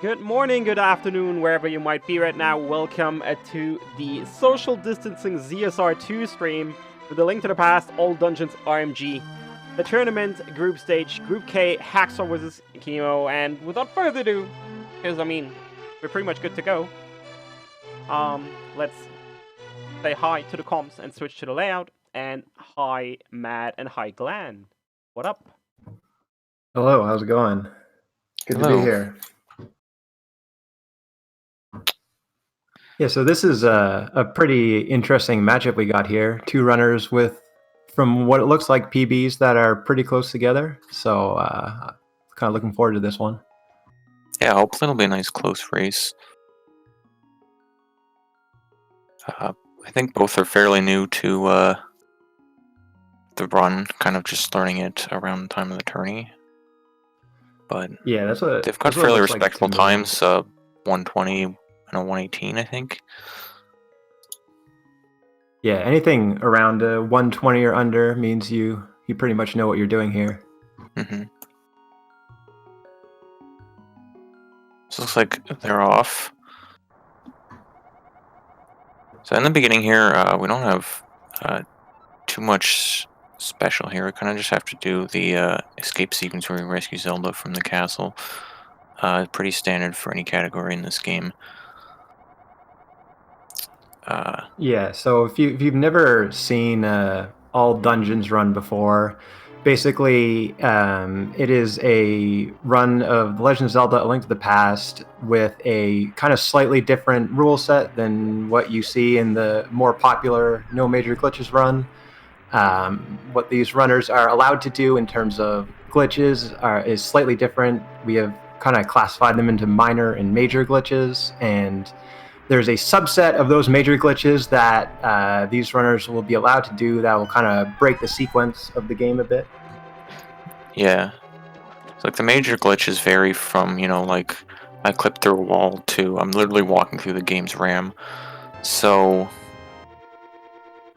Good morning, good afternoon, wherever you might be right now. Welcome to the Social Distancing ZSR2 stream with a link to the past, all dungeons RMG, the tournament, group stage, Group K, hacksaw vs. cheamo, and without further ado, because we're pretty much good to go. Let's say hi to the comms and switch to the layout. And hi, Matt, and hi, Glenn. What up? Hello, how's it going? Good to be here. Yeah, so this is a pretty interesting matchup we got here. Two runners with, from what it looks like, PBs that are pretty close together. So kind of looking forward to this one. Yeah, hopefully it'll be a nice close race. I think both are fairly new to the run, kind of just learning it around the time of the tourney. But yeah, that's what they've got fairly respectable times. 120 and a 118, I think. Yeah, anything around 120 or under means you pretty much know what you're doing here. Mm-hmm. So it looks like they're off. So in the beginning here, we don't have too much special here. We kind of just have to do the escape sequence where we rescue Zelda from the castle. Pretty standard for any category in this game. Yeah, so if you've never seen all dungeons run before, basically it is a run of The Legend of Zelda: A Link to the Past with a kind of slightly different rule set than what you see in the more popular No Major Glitches run. What these runners are allowed to do in terms of glitches is slightly different. We have kind of classified them into minor and major glitches, and there's a subset of those major glitches that these runners will be allowed to do that will kind of break the sequence of the game a bit. Yeah. So, like, the major glitches vary from, like, I clipped through a wall to I'm literally walking through the game's RAM. So,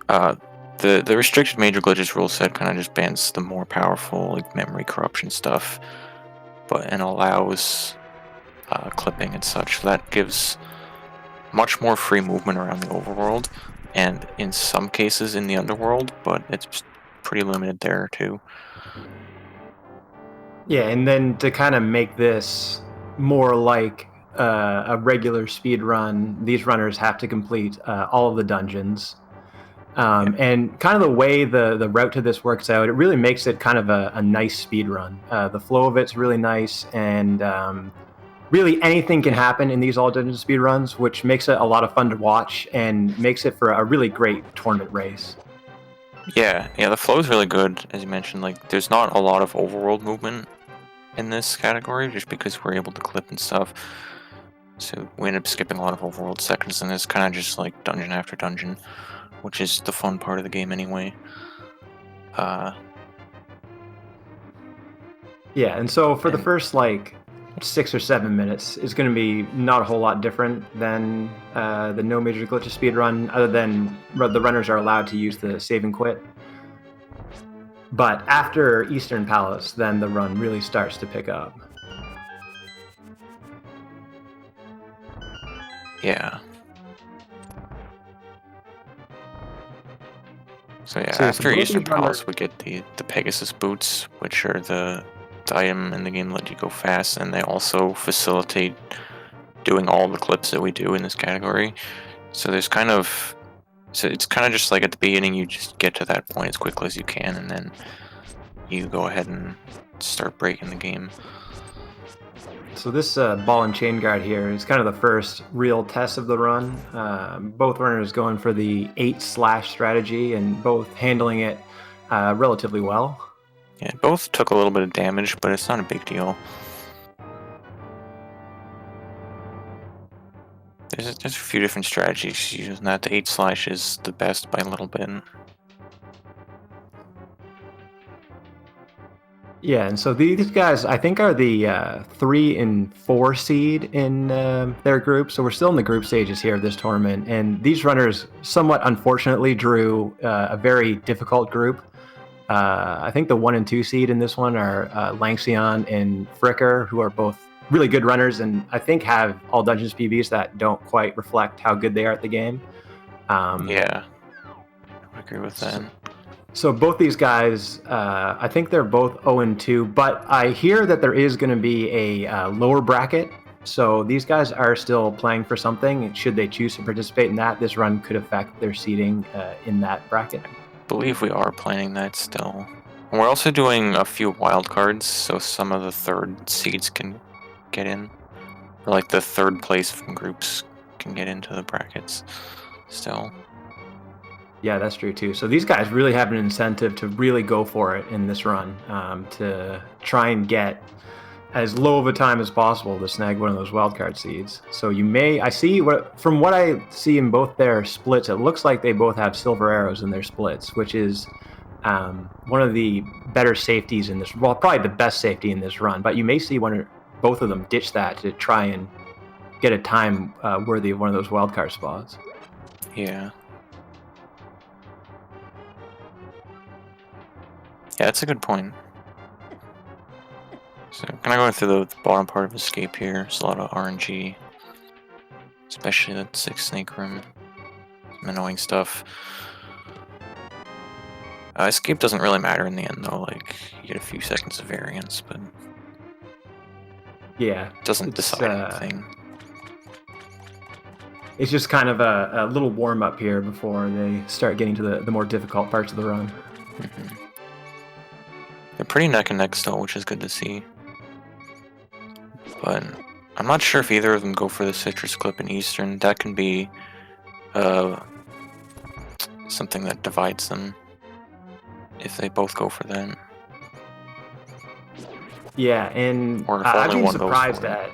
the restricted major glitches rule set kind of just bans the more powerful, like, memory corruption stuff, and allows clipping and such. So that gives much more free movement around the overworld, and in some cases in the underworld, but it's pretty limited there too. Yeah, and then to kind of make this more like a regular speed run, these runners have to complete all of the dungeons. And kind of the way the route to this works out, it really makes it kind of a nice speed run. The flow of it's really nice, and really anything can happen in these all dungeon speed runs, which makes it a lot of fun to watch and makes it for a really great tournament race. Yeah, the flow is really good, as you mentioned. Like, there's not a lot of overworld movement in this category, just because we're able to clip and stuff. So we end up skipping a lot of overworld sections, and it's kind of just like dungeon after dungeon, which is the fun part of the game anyway. Yeah, and so for the first, 6 or 7 minutes is going to be not a whole lot different than the No Major Glitches speedrun, other than the runners are allowed to use the save and quit. But after Eastern Palace, then the run really starts to pick up. Yeah. So after Eastern Palace, we get the Pegasus boots, which are the item in the game that let you go fast, and they also facilitate doing all the clips that we do in this category. So it's kind of just like at the beginning, you just get to that point as quickly as you can, and then you go ahead and start breaking the game. So this ball and chain guard here is kind of the first real test of the run. Both runners going for the 8/ strategy and both handling it relatively well. Yeah, both took a little bit of damage, but it's not a big deal. There's a few different strategies using that. The 8/ is the best by a little bit. Yeah, and so these guys, I think, are the 3 and 4 seed in their group. So we're still in the group stages here of this tournament. And these runners, somewhat unfortunately, drew a very difficult group. I think the 1 and 2 seed in this one are Lanxion and Fricker, who are both really good runners, and I think have all Dungeons PBs that don't quite reflect how good they are at the game. Yeah, I agree with that. So both these guys, I think they're both 0-2, but I hear that there is going to be a lower bracket. So these guys are still playing for something. Should they choose to participate in that, this run could affect their seeding in that bracket. I believe we are planning that still. And we're also doing a few wild cards, so some of the third seeds can get in. Or like the third place from groups can get into the brackets still. Yeah, that's true too. So these guys really have an incentive to really go for it in this run, to try and get as low of a time as possible to snag one of those wildcard seeds. So you may, from what I see in both their splits, it looks like they both have silver arrows in their splits, which is one of the better safeties in this, well, probably the best safety in this run. But you may see both of them ditch that to try and get a time worthy of one of those wildcard spots. Yeah. Yeah, that's a good point. So, kind of going through the bottom part of Escape here. There's a lot of RNG, especially that 6 snake room. Some annoying stuff. Escape doesn't really matter in the end, though. Like, you get a few seconds of variance, but yeah, it doesn't decide anything. It's just kind of a little warm up here before they start getting to the more difficult parts of the run. Mm-hmm. They're pretty neck and neck still, which is good to see. But I'm not sure if either of them go for the citrus clip in Eastern. That can be something that divides them if they both go for that. Yeah, and Or if I've only been one goes surprised for it. at.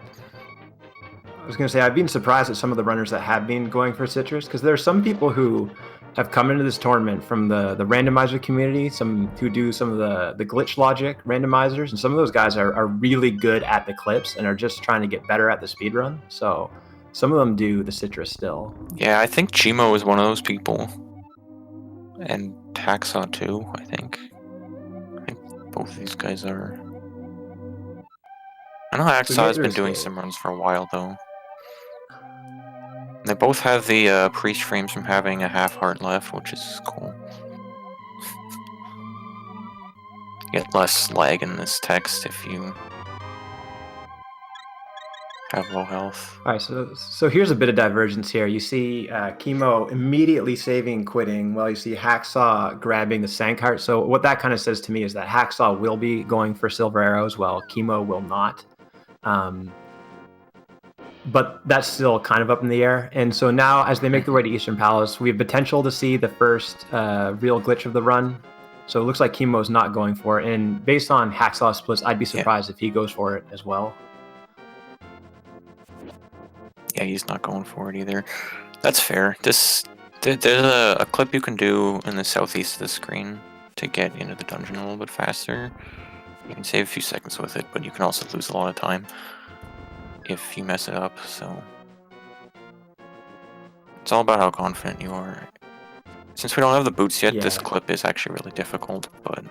I was going to say I've been surprised at some of the runners that have been going for citrus, because there are some people who have come into this tournament from the randomizer community, some who do some of the glitch logic randomizers, and some of those guys are really good at the clips and are just trying to get better at the speedrun. So some of them do the citrus still. Yeah, I think Cheamo is one of those people. And hacksaww too, I think. I think both of these guys are. I know hacksaww has been doing some runs for a while though. They both have the priest frames from having a half heart left, which is cool. You get less lag in this text if you have low health. All right, so here's a bit of divergence here. You see Cheamo immediately saving and quitting, while you see Hacksaw grabbing the Sank Heart. So what that kind of says to me is that Hacksaw will be going for silver arrows, while Cheamo will not. But that's still kind of up in the air. And so now, as they make their way to Eastern Palace, we have potential to see the first real glitch of the run. So it looks like Chemo's not going for it. And based on Hacksaw splits, I'd be surprised if he goes for it as well. Yeah, he's not going for it either. That's fair. There's a clip you can do in the southeast of the screen to get into the dungeon a little bit faster. You can save a few seconds with it, but you can also lose a lot of time if you mess it up, so it's all about how confident you are. Since we don't have the boots yet, this clip is actually really difficult, but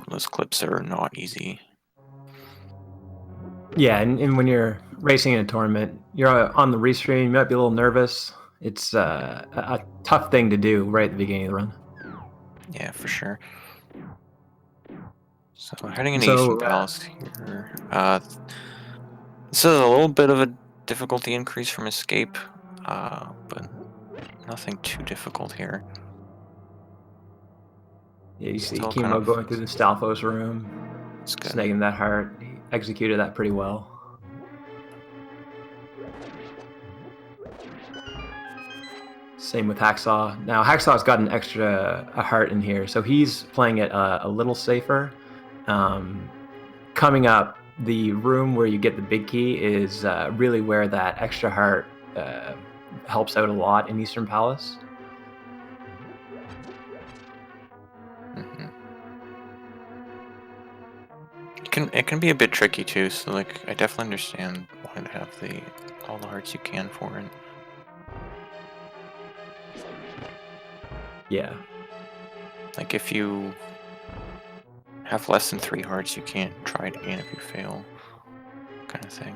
those clips are not easy. Yeah, and when you're racing in a tournament, you're on the restream, you might be a little nervous. It's a tough thing to do right at the beginning of the run. Yeah, for sure. So heading into Eastern Palace here. This is a little bit of a difficulty increase from Escape, but nothing too difficult here. Yeah, you see Cheamo going through the Stalfos room, snagging that heart. He executed that pretty well. Same with Hacksaw. Now Hacksaw's got a heart in here, so he's playing it a little safer. Coming up, the room where you get the big key is really where that extra heart helps out a lot in Eastern Palace. Mm-hmm. It can be a bit tricky too, so like I definitely understand wanting to have all the hearts you can for it. Yeah. Like if you have less than 3 hearts, you can't try it again if you fail, kind of thing.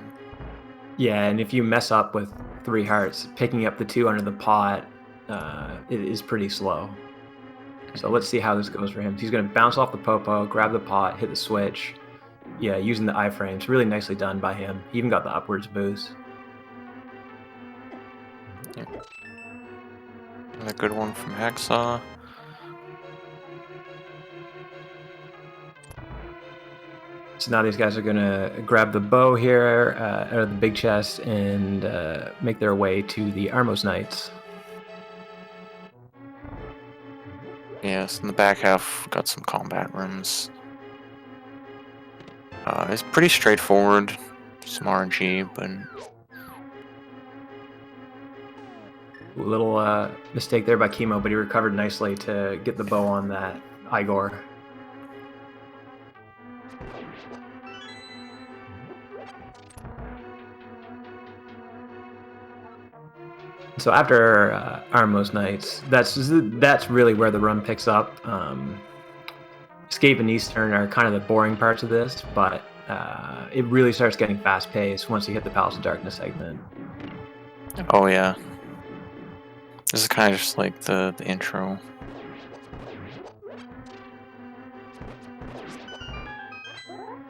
Yeah, and if you mess up with 3 hearts, picking up the 2 under the pot, it is pretty slow. So let's see how this goes for him. He's going to bounce off the popo, grab the pot, hit the switch. Yeah, using the iframes. Really nicely done by him. He even got the upwards boost. Yeah. Another good one from Hacksaw. So now these guys are going to grab the bow here out of the big chest and make their way to the Armos Knights. Yes, in the back half, got some combat rooms. It's pretty straightforward. Some RNG, but... A little mistake there by Cheamo, but he recovered nicely to get the bow on that Igor. So after Armos Knights, that's really where the run picks up. Escape and Eastern are kind of the boring parts of this, but it really starts getting fast-paced once you hit the Palace of Darkness segment. Oh yeah. This is kind of just like the intro.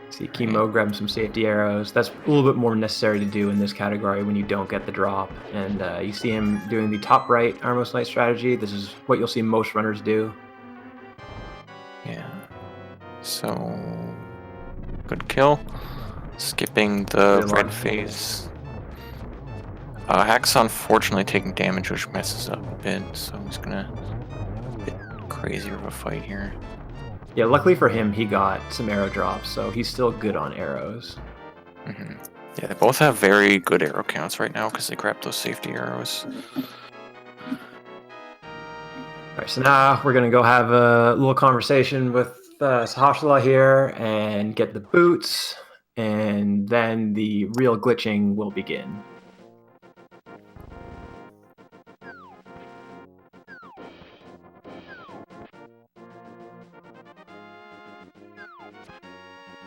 See Cheamo grabbing some safety arrows. That's a little bit more necessary to do in this category when you don't get the drop. And you see him doing the top right Armos Knight strategy. This is what you'll see most runners do. Yeah. So, good kill. Skipping the Good red one. phase. Hacksaw unfortunately taking damage, which messes up a bit, so he's gonna a bit crazier of a fight here. Yeah, luckily for him, he got some arrow drops, so he's still good on arrows. Mm-hmm. Yeah, they both have very good arrow counts right now because they grabbed those safety arrows. Alright, so now we're gonna go have a little conversation with Sahashala here and get the boots, and then the real glitching will begin.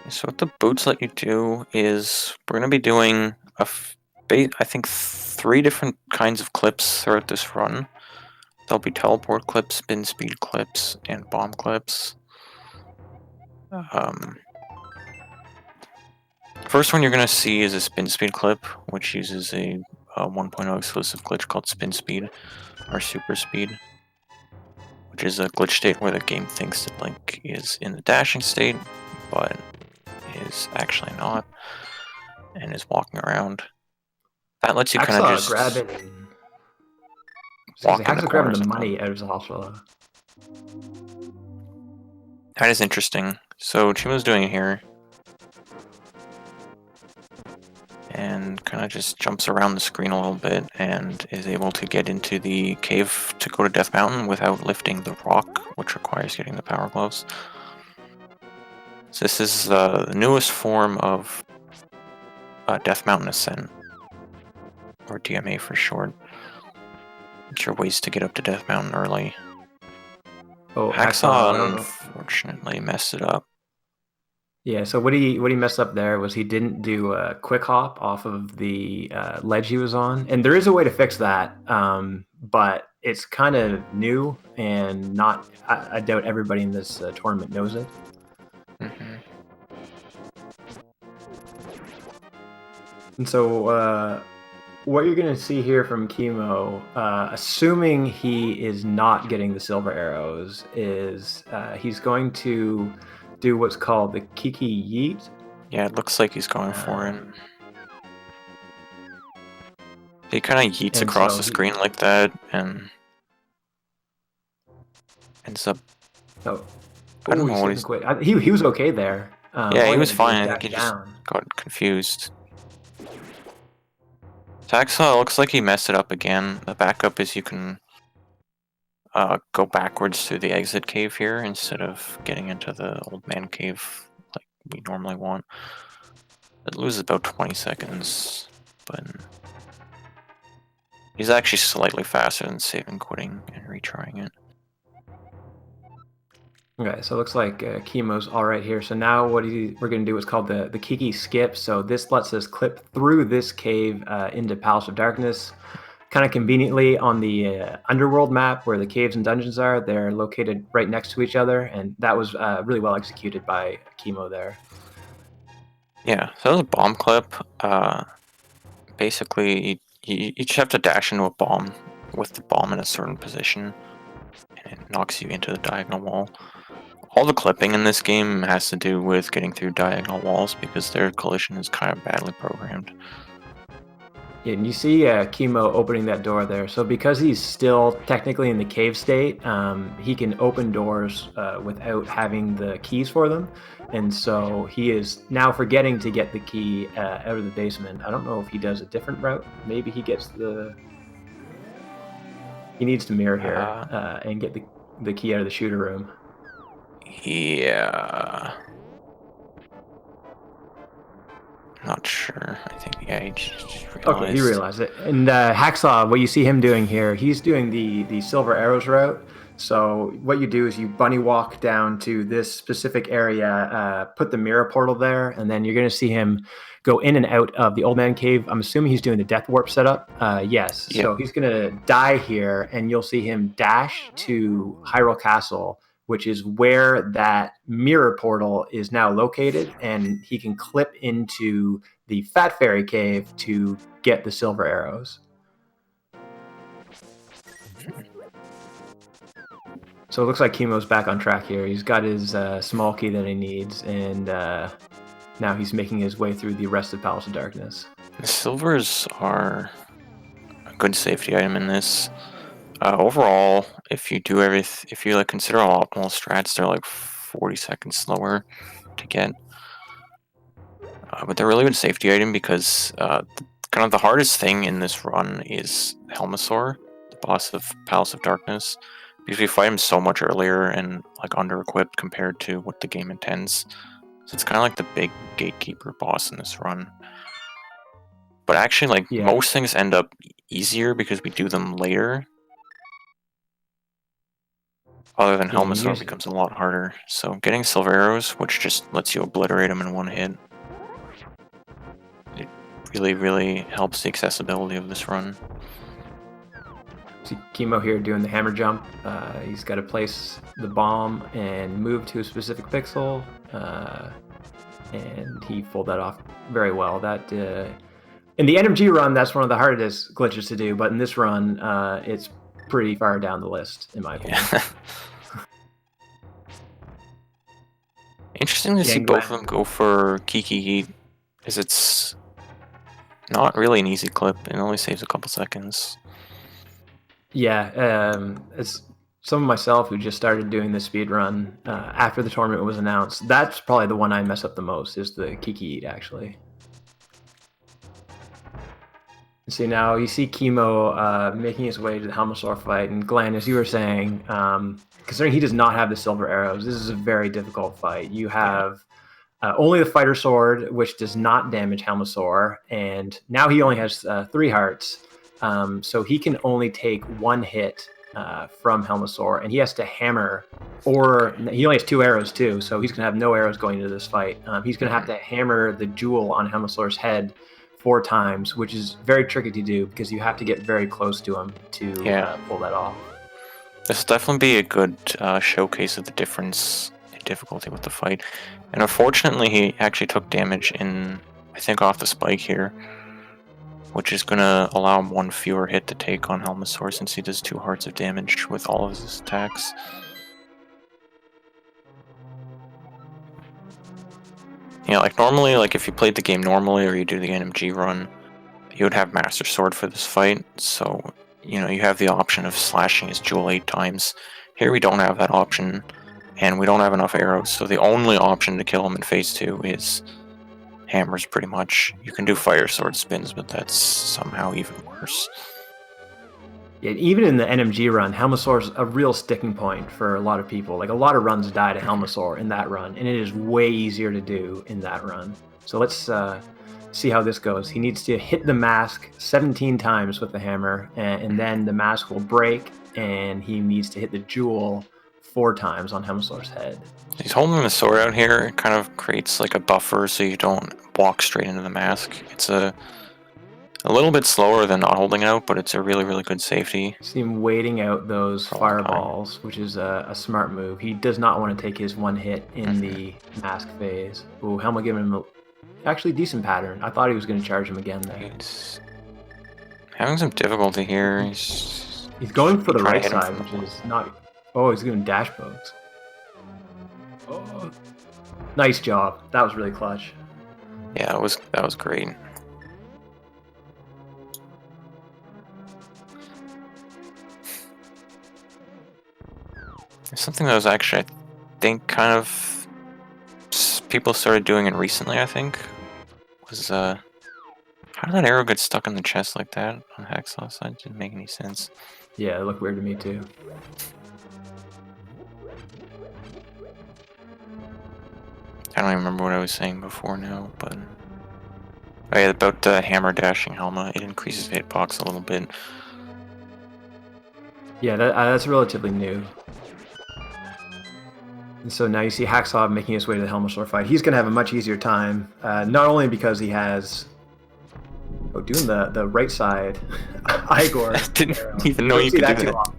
So what the boots let you do is we're going to be doing I think 3 different kinds of clips throughout this run. There'll be teleport clips, spin speed clips, and bomb clips. First one you're going to see is a spin speed clip, which uses a 1.0 exclusive glitch called spin speed, or super speed, which is a glitch state where the game thinks that Link is in the dashing state, but is actually not, and is walking around. That lets you kind of just walk in the grabbing corners the of money them. out of Sahashala. That is interesting. So Cheamo's doing it here. And kind of just jumps around the screen a little bit and is able to get into the cave to go to Death Mountain without lifting the rock, which requires getting the power gloves. So this is the newest form of Death Mountain Ascent, or DMA for short. Which are ways to get up to Death Mountain early. Oh, Hacksaw unfortunately messed it up. Yeah, so what he messed up there was he didn't do a quick hop off of the ledge he was on, and there is a way to fix that, but it's kind of new and not. I doubt everybody in this tournament knows it. Mm-hmm. And so what you're going to see here from Cheamo, assuming he is not getting the silver arrows, is he's going to do what's called the Kiki Yeet. Yeah, it looks like he's going for it. He kind of yeets across the screen like that and ends up... Oh, I don't know what he's... He was okay there. Yeah, he was fine. I think he just got confused. Hacksaw looks like he messed it up again. The backup is you can go backwards through the exit cave here instead of getting into the old man cave like we normally want. It loses about 20 seconds, but he's actually slightly faster than saving, quitting, and retrying it. Okay, so it looks like chemo's all right here. So now we're going to do what's called the Kiki skip. So this lets us clip through this cave into Palace of Darkness. Kind of conveniently on the underworld map where the caves and dungeons are. They're located right next to each other, and that was really well executed by Chemo there. Yeah, so the bomb clip, basically you just have to dash into a bomb with the bomb in a certain position, and it knocks you into the diagonal wall. All the clipping in this game has to do with getting through diagonal walls because their collision is kind of badly programmed. Yeah, and you see Chemo opening that door there. So because he's still technically in the cave state, he can open doors without having the keys for them. And so he is now forgetting to get the key out of the basement. I don't know if he does a different route. Maybe he gets he needs to mirror here and get the key out of the shooter room. Yeah. Not sure. I think, yeah, he just realized. Okay, he realized it. And Hacksaw, what you see him doing here, he's doing the silver arrows route. So what you do is you bunny walk down to this specific area, put the mirror portal there, and then you're going to see him go in and out of the old man cave. I'm assuming he's doing the death warp setup. Yes. Yep. So he's going to die here, and you'll see him dash to Hyrule Castle, which is where that mirror portal is now located, and he can clip into the Fat Fairy Cave to get the silver arrows. So it looks like Chemo's back on track here. He's got his small key that he needs, and now he's making his way through the rest of Palace of Darkness. The silvers are a good safety item in this. Overall, if you like consider all optimal strats, they're like 40 seconds slower to get. But they're a really good safety item because kind of the hardest thing in this run is Helmasaur, the boss of Palace of Darkness, because we fight him so much earlier and like under-equipped compared to what the game intends. So it's kind of like the big gatekeeper boss in this run. But actually, like most things end up easier because we do them later. Other than Helmasaur becomes a lot harder. So getting silver arrows, which just lets you obliterate them in one hit, it really, really helps the accessibility of this run. See Chemo here doing the hammer jump. He's got to place the bomb and move to a specific pixel, and he pulled that off very well. That in the RMG run, that's one of the hardest glitches to do, but in this run, it's pretty far down the list, in my opinion. Yeah. Interesting to see both of them go for Kiki, because it's not really an easy clip. It only saves a couple seconds. Yeah, it's some of myself who just started doing the speed run after the tournament was announced. That's probably the one I mess up the most, is the Kiki, actually. See, now you see Chemo making his way to the Helmasaur fight, and Glenn, as you were saying, considering he does not have the silver arrows, this is a very difficult fight. You have only the fighter sword, which does not damage Helmasaur, and now he only has 3 hearts, so he can only take 1 hit from Helmasaur, and he has to hammer, or he only has 2 arrows too, so he's going to have no arrows going into this fight. He's going to have to hammer the jewel on Helmasaur's head 4 times, which is very tricky to do because you have to get very close to him to pull that off. This will definitely be a good showcase of the difference in difficulty with the fight. And unfortunately, he actually took damage I think, off the spike here, which is going to allow him 1 fewer hit to take on Helmasaur since he does 2 hearts of damage with all of his attacks. Yeah, like normally, like if you played the game normally or you do the RMG run, you would have Master Sword for this fight, so, you know, you have the option of slashing his jewel 8 times. Here we don't have that option, and we don't have enough arrows, so the only option to kill him in phase 2 is hammers, pretty much. You can do fire sword spins, but that's somehow even worse. Yeah, even in the RMG run, Helmasaur's a real sticking point for a lot of people. Like, a lot of runs die to Helmasaur in that run, and it is way easier to do in that run. So let's see how this goes. He needs to hit the mask 17 times with the hammer, and then the mask will break, and he needs to hit the jewel 4 times on Hemslor's head. He's holding the sword out here. It kind of creates like a buffer so you don't walk straight into the mask. It's a little bit slower than not holding out, but it's a really, really good safety. See him waiting out those For a long time. fireballs, which is a smart move. He does not want to take his 1 hit in the mask phase. Ooh, Helma giving him a actually decent pattern. I thought he was going to charge him again there. He's having some difficulty here. He's going for the trying right to hit him side, from which is not... Oh, he's doing dash pokes. Oh. Nice job. That was really clutch. Yeah, that was great. Something that was actually, I think, kind of people started doing it recently. I think was how did that arrow get stuck in the chest like that on Hacksaw's side? Didn't make any sense. Yeah, it looked weird to me too. I don't even remember what I was saying before now, but oh yeah, about hammer dashing Helma. It increases hitbox a little bit. Yeah, that's relatively new. And so now you see Hacksaw making his way to the Helmslor fight. He's going to have a much easier time, not only because he has... Oh, doing the right side. Igor. I didn't even know you could do that.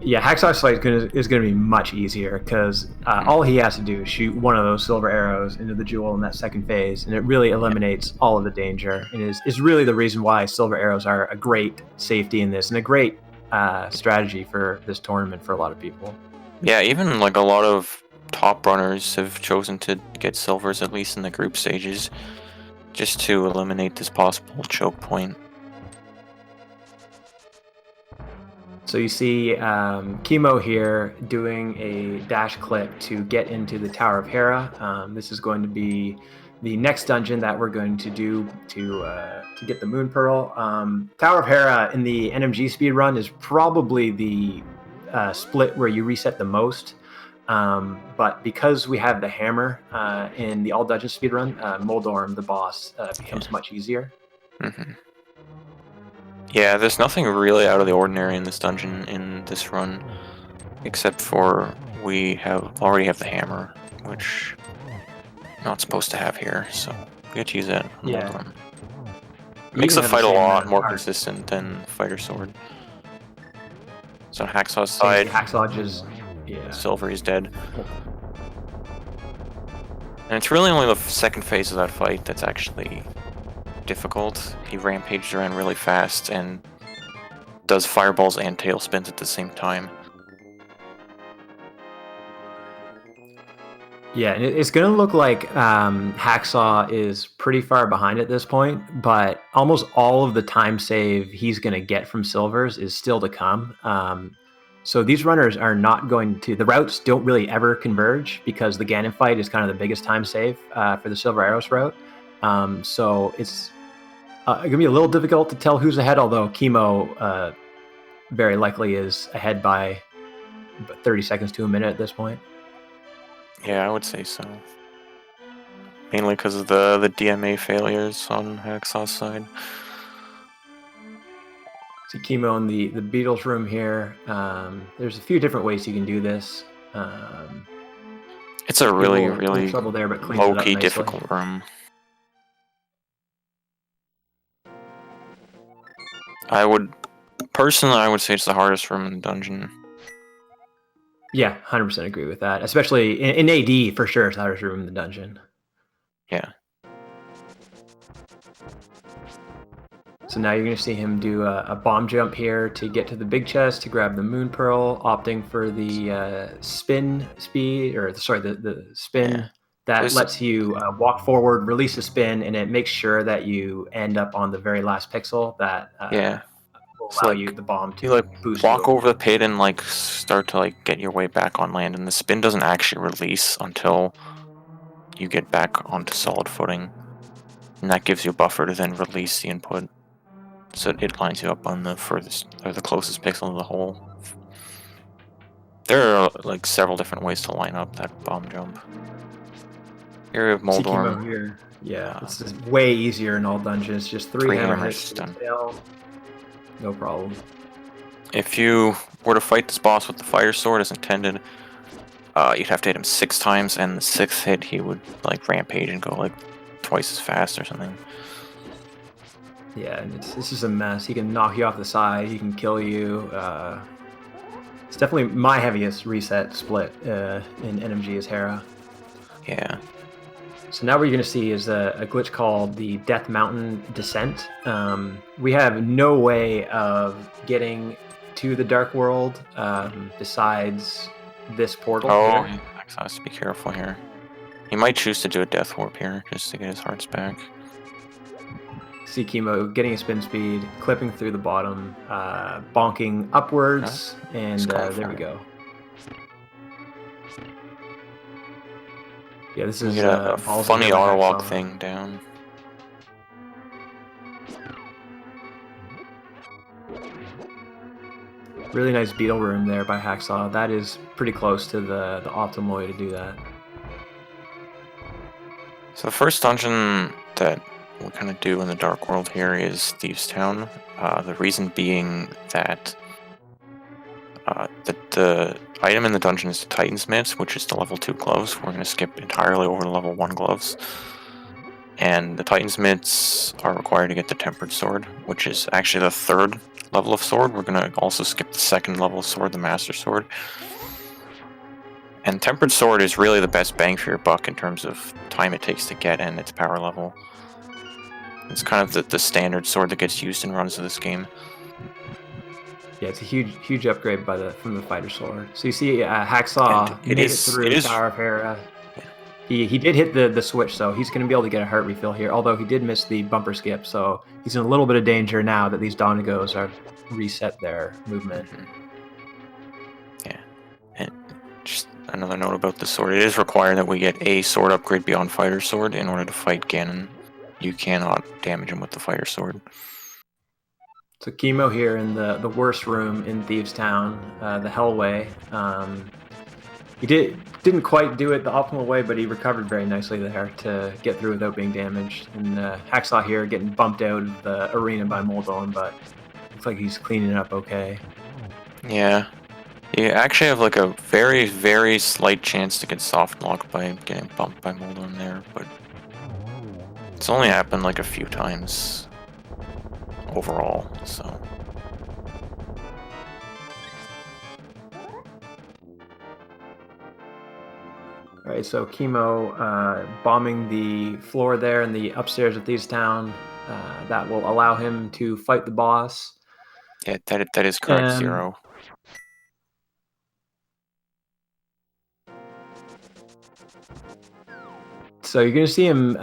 Yeah, Hacksaw's fight is going to be much easier because all he has to do is shoot one of those silver arrows into the jewel in that second phase, and it really eliminates all of the danger. And is really the reason why silver arrows are a great safety in this and a great strategy for this tournament for a lot of people. Yeah, even like a lot of top runners have chosen to get silvers, at least in the group stages, just to eliminate this possible choke point. So you see Cheamo here doing a dash clip to get into the Tower of Hera. This is going to be the next dungeon that we're going to do to get the Moon Pearl. Tower of Hera in the RMG speedrun is probably the split where you reset the most. But because we have the hammer in the all dungeon speedrun, Moldorm, the boss, becomes much easier. Mm-hmm. Yeah, there's nothing really out of the ordinary in this dungeon in this run, except for we already have the hammer, which we're not supposed to have here, so we get to use that on Moldorm. It makes the fight a lot more consistent than Fighter Sword. So on Hacksaw's side, Hacksaw just Silver is dead. And it's really only the second phase of that fight that's actually difficult. He rampaged around really fast and does fireballs and tailspins at the same time. Yeah, and it's going to look like Hacksaw is pretty far behind at this point, but almost all of the time save he's going to get from silvers is still to come. So these runners are not going to... The routes don't really ever converge because the Ganon fight is kind of the biggest time save for the Silver Arrows route. So it's going to be a little difficult to tell who's ahead, although Cheamo very likely is ahead by 30 seconds to a minute at this point. Yeah, I would say so. Mainly because of the DMA failures on Hacksaw's side. See Cheamo in the Beatles room here. There's a few different ways you can do this. It's a really trouble there, but low-key difficult room. I would say it's the hardest room in the dungeon. Yeah, 100% agree with that. Especially in AD, for sure, it's the hardest room in the dungeon. Yeah. So now you're going to see him do a bomb jump here to get to the big chest to grab the Moon Pearl, opting for the spin speed, or sorry, the spin that lets you walk forward, release a spin, and it makes sure that you end up on the very last pixel that will allow you the bomb to boost. Walk over the pit and start to get your way back on land, and the spin doesn't actually release until you get back onto solid footing, and that gives you a buffer to then release the input. So it lines you up on the furthest or the closest pixel to the hole. There are several different ways to line up that bomb jump. Here we have Moldorm. Here. Yeah, it's just way easier in all dungeons. Just three hammer hits. Done. No problem. If you were to fight this boss with the fire sword as intended, you'd have to hit him 6 times, and the 6th hit he would like rampage and go like twice as fast or something. Yeah, and this is a mess. He can knock you off the side. He can kill you. It's definitely my heaviest reset split in NMG is Hera. Yeah. So now what you're going to see is a glitch called the Death Mountain Descent. We have no way of getting to the Dark World besides this portal. Oh, here. Hacksaw has to be careful here. He might choose to do a death warp here just to get his hearts back. See cheamo getting a spin speed, clipping through the bottom, bonking upwards, and there we go. Yeah, this is a funny auto walk thing down. Really nice beetle room there by Hacksaw. That is pretty close to the optimal way to do that. So the first dungeon that we kind of do in the Dark World here is Thieves' Town. The reason being that the item in the dungeon is the Titan's Mitts, which is the level 2 gloves. We're going to skip entirely over the level 1 gloves. And the Titan's Mitts are required to get the Tempered Sword, which is actually the 3rd level of sword. We're going to also skip the 2nd level of sword, the Master Sword. And Tempered Sword is really the best bang for your buck in terms of time it takes to get and its power level. It's kind of the standard sword that gets used in runs of this game. Yeah, it's a huge upgrade from the fighter sword. So you see, Hacksaw made it through Tower of Hera. He did hit the switch, so he's going to be able to get a heart refill here. Although he did miss the bumper skip, so he's in a little bit of danger now that these Donagos have reset their movement. Yeah, and just another note about the sword: it is required that we get a sword upgrade beyond fighter sword in order to fight Ganon. You cannot damage him with the fire sword. So cheamo here in the worst room in Thieves' Town, the Hellway. He didn't quite do it the optimal way, but he recovered very nicely there to get through without being damaged. And Hacksaw here getting bumped out of the arena by Moldon, but looks like he's cleaning it up okay. Yeah. You actually have like a very, very slight chance to get soft locked by getting bumped by Moldon there, but it's only happened like a few times overall, so. All right, so cheamo bombing the floor there in the upstairs of Thieves' Town. That will allow him to fight the boss. Yeah, that is correct, Zero. So you're going to see him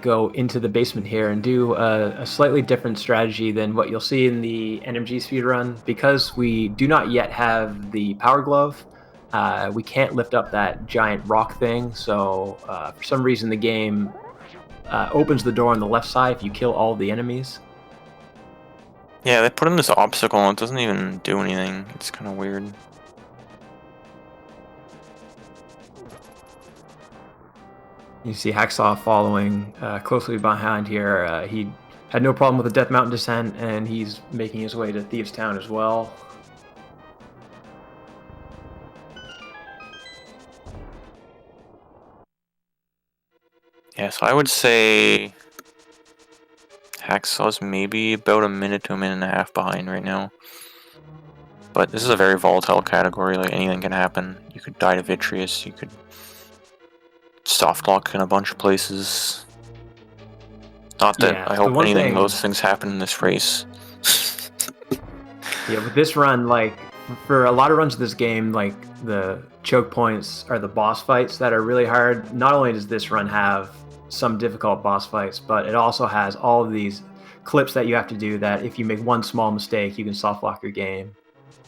go into the basement here and do a slightly different strategy than what you'll see in the NMG speedrun. Because we do not yet have the Power Glove, we can't lift up that giant rock thing. So for some reason the game opens the door on the left side if you kill all the enemies. Yeah, they put in this obstacle and it doesn't even do anything. It's kind of weird. You see Hacksaw following closely behind here. He had no problem with the Death Mountain descent, and he's making his way to Thieves' Town as well. Yeah, so I would say Hacksaw's maybe about a minute to a minute and a half behind right now. But this is a very volatile category, like anything can happen. You could die to Vitreous, you could soft lock in a bunch of places. Not that I hope anything of those things happen in this race. Yeah, with this run, like, for a lot of runs of this game, like, the choke points are the boss fights that are really hard. Not only does this run have some difficult boss fights, but it also has all of these clips that you have to do that if you make one small mistake, you can soft lock your game.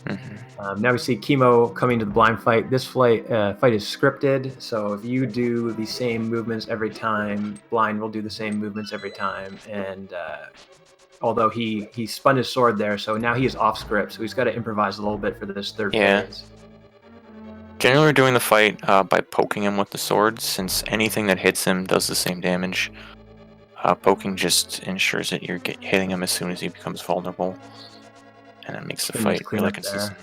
Mm-hmm. Now we see cheamo coming to the blind fight. This fight is scripted, so if you do the same movements every time, blind will do the same movements every time. And although he spun his sword there, so now he is off script, so he's got to improvise a little bit for this third phase. Generally, we're doing the fight by poking him with the sword, since anything that hits him does the same damage. Poking just ensures that you're hitting him as soon as he becomes vulnerable, and it makes the fight really consistent.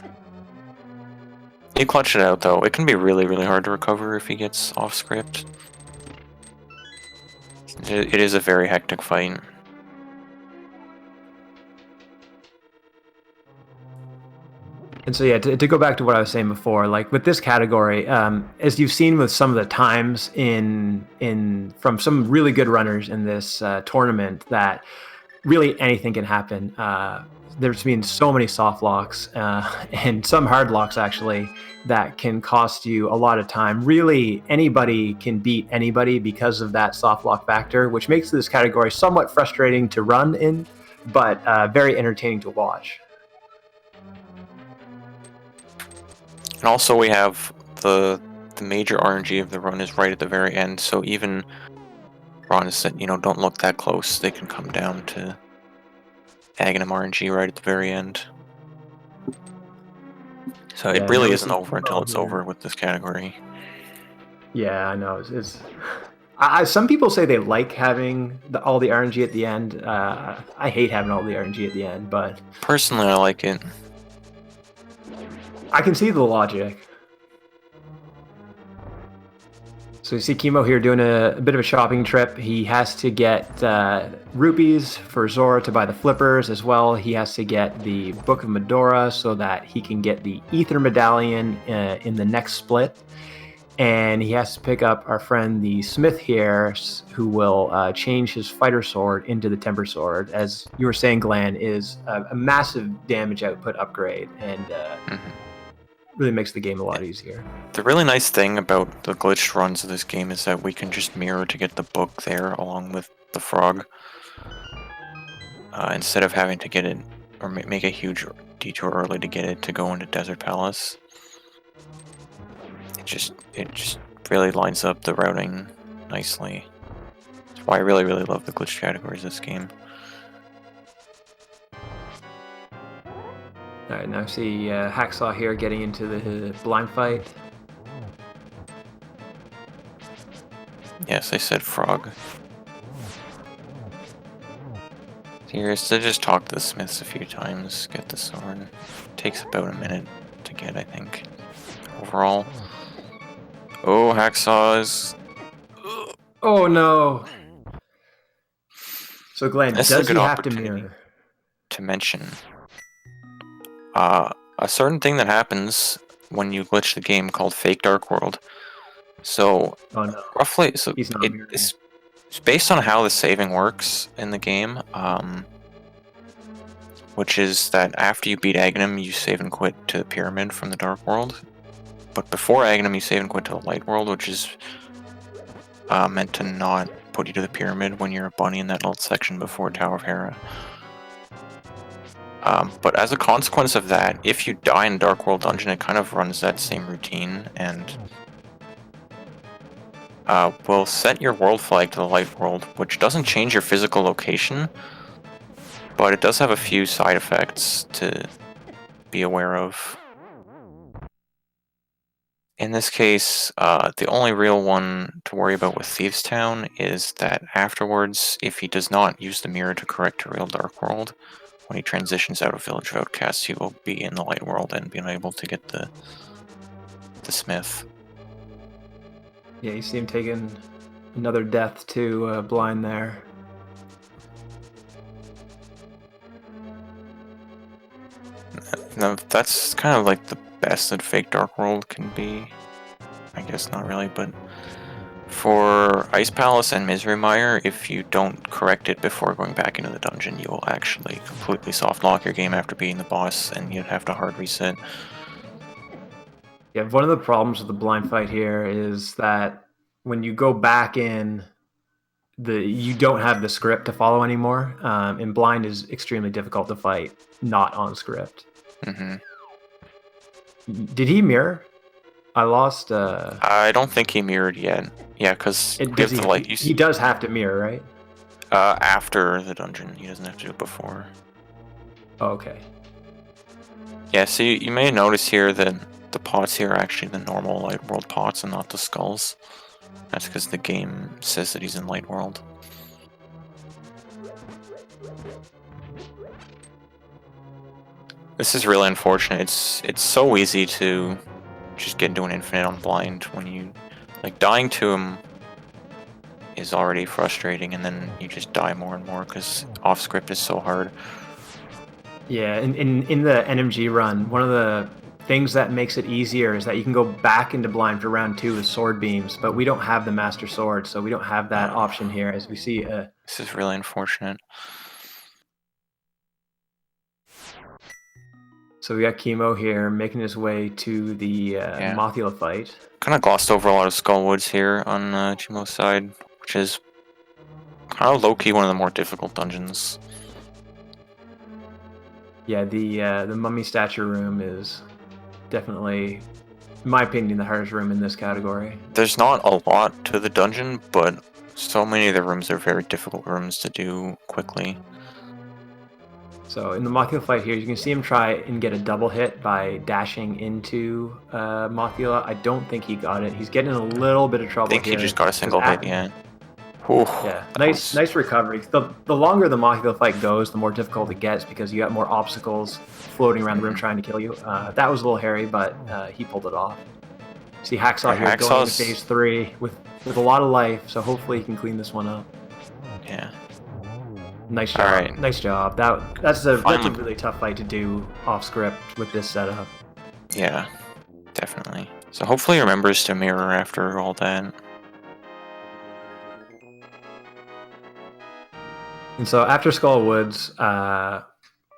You clutch it out though. It can be really, really hard to recover if he gets off script. It is a very hectic fight. And so yeah, to go back to what I was saying before, like with this category, as you've seen with some of the times in from some really good runners in this tournament, that really anything can happen. There's been so many soft locks and some hard locks actually that can cost you a lot of time. Really, anybody can beat anybody because of that soft lock factor, which makes this category somewhat frustrating to run in, but very entertaining to watch. And also we have the major RNG of the run is right at the very end, so even runs that, don't look that close, they can come down to Aghanim RNG right at the very end. So Yeah, it really no, isn't over until it's over with this category. Yeah, I know. Some people say they like having all the RNG at the end. I hate having all the RNG at the end, but personally, I like it. I can see the logic. So you see Cheamo here doing a bit of a shopping trip. He has to get rupees for Zora to buy the flippers as well. He has to get the Book of Medora so that he can get the Ether Medallion in the next split. And he has to pick up our friend the Smith here, who will change his fighter sword into the Temper Sword. As you were saying, Glenn, is a massive damage output upgrade, and really makes the game a lot easier. The really nice thing about the glitched runs of this game is that we can just mirror to get the book there along with the frog. Instead of having to get it, or make a huge detour early to get it to go into Desert Palace. It just really lines up the routing nicely. That's why I really, really love the glitched categories of this game. Alright, now see Hacksaw here getting into the blind fight. Yes, I said frog. Here is to just talk to the Smiths a few times, get the sword. Takes about a minute to get, I think, overall. Oh, Hacksaw is... Oh no! So Glenn, this does is a good he have to opportunity mirror? to mention a certain thing that happens when you glitch the game called Fake Dark World. So, Oh no. roughly, so He's not mirroring. it's based on how the saving works in the game, which is that after you beat Aghanim, you save and quit to the Pyramid from the Dark World. But before Aghanim, you save and quit to the Light World, which is meant to not put you to the Pyramid when you're a bunny in that little section before Tower of Hera. But as a consequence of that, if you die in a Dark World dungeon, it kind of runs that same routine, and will set your world flag to the Light World, which doesn't change your physical location, but it does have a few side effects to be aware of. In this case, the only real one to worry about with Thieves' Town is that afterwards, if he does not use the mirror to correct a real Dark World, when he transitions out of Village of Outcasts, he will be in the Light World and be unable to get the Smith. Yeah, you see him taking another death to blind there. Now, that's kind of like the best that Fake Dark World can be. I guess not really, but for Ice Palace and Misery Mire, if you don't correct it before going back into the dungeon, you will actually completely soft lock your game after beating the boss, and you'd have to hard reset. Yeah, one of the problems with the blind fight here is that when you go back in, you don't have the script to follow anymore. And blind is extremely difficult to fight, not on script. Mm-hmm. Did he mirror? I lost. I don't think he mirrored yet. Yeah, because he does have to mirror, right? After the dungeon, he doesn't have to do it before. Oh, okay. Yeah, so you may notice here that the pots here are actually the normal Light World pots and not the skulls. That's because the game says that he's in Light World. This is really unfortunate. It's so easy to just get into an infinite on blind when you like dying to him is already frustrating, and then you just die more and more because off script is so hard. Yeah, in the NMG run, one of the things that makes it easier is that you can go back into blind for round 2 with sword beams, but we don't have the master sword, so we don't have that option here. As we see, this is really unfortunate. So we got Cheamo here making his way to the Mothula fight. Kind of glossed over a lot of Skullwoods here on Cheamo's side, which is kind of low-key one of the more difficult dungeons. Yeah, the mummy statue room is definitely, in my opinion, the hardest room in this category. There's not a lot to the dungeon, but so many of the rooms are very difficult rooms to do quickly. So in the Mothula fight here, you can see him try and get a double hit by dashing into Mothula. I don't think he got it. He's getting in a little bit of trouble here. I think he just got a single hit, yeah. Oof, yeah, nice recovery. The longer the Mothula fight goes, the more difficult it gets because you got more obstacles floating around the room trying to kill you. That was a little hairy, but he pulled it off. See Hacksaw here going into phase 3 with a lot of life, so hopefully he can clean this one up. Yeah. Nice job. Right. Nice job. That's a really tough fight to do off script with this setup. Yeah, definitely. So hopefully he remembers to mirror after all that. And so after Skullwoods,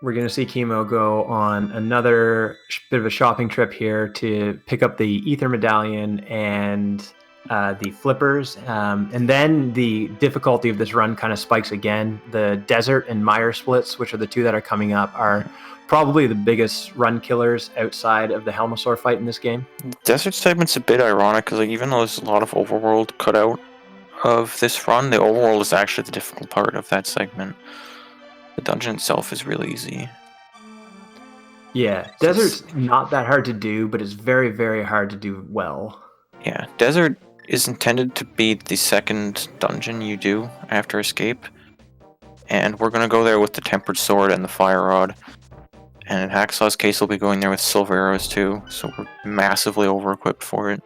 we're going to see Cheamo go on another bit of a shopping trip here to pick up the Ether Medallion and the flippers. And then the difficulty of this run kind of spikes again. The desert and mire splits, which are the two that are coming up, are probably the biggest run killers outside of the Helmasaur fight in this game. Desert segment's a bit ironic because even though there's a lot of overworld cut out of this run, the overworld is actually the difficult part of that segment. The dungeon itself is really easy. Yeah, desert's not that hard to do, but it's very, very hard to do well. Yeah, desert is intended to be the second dungeon you do after escape, and we're going to go there with the tempered sword and the fire rod. And in Hacksaw's case, we'll be going there with silver arrows too, so we're massively over-equipped for it.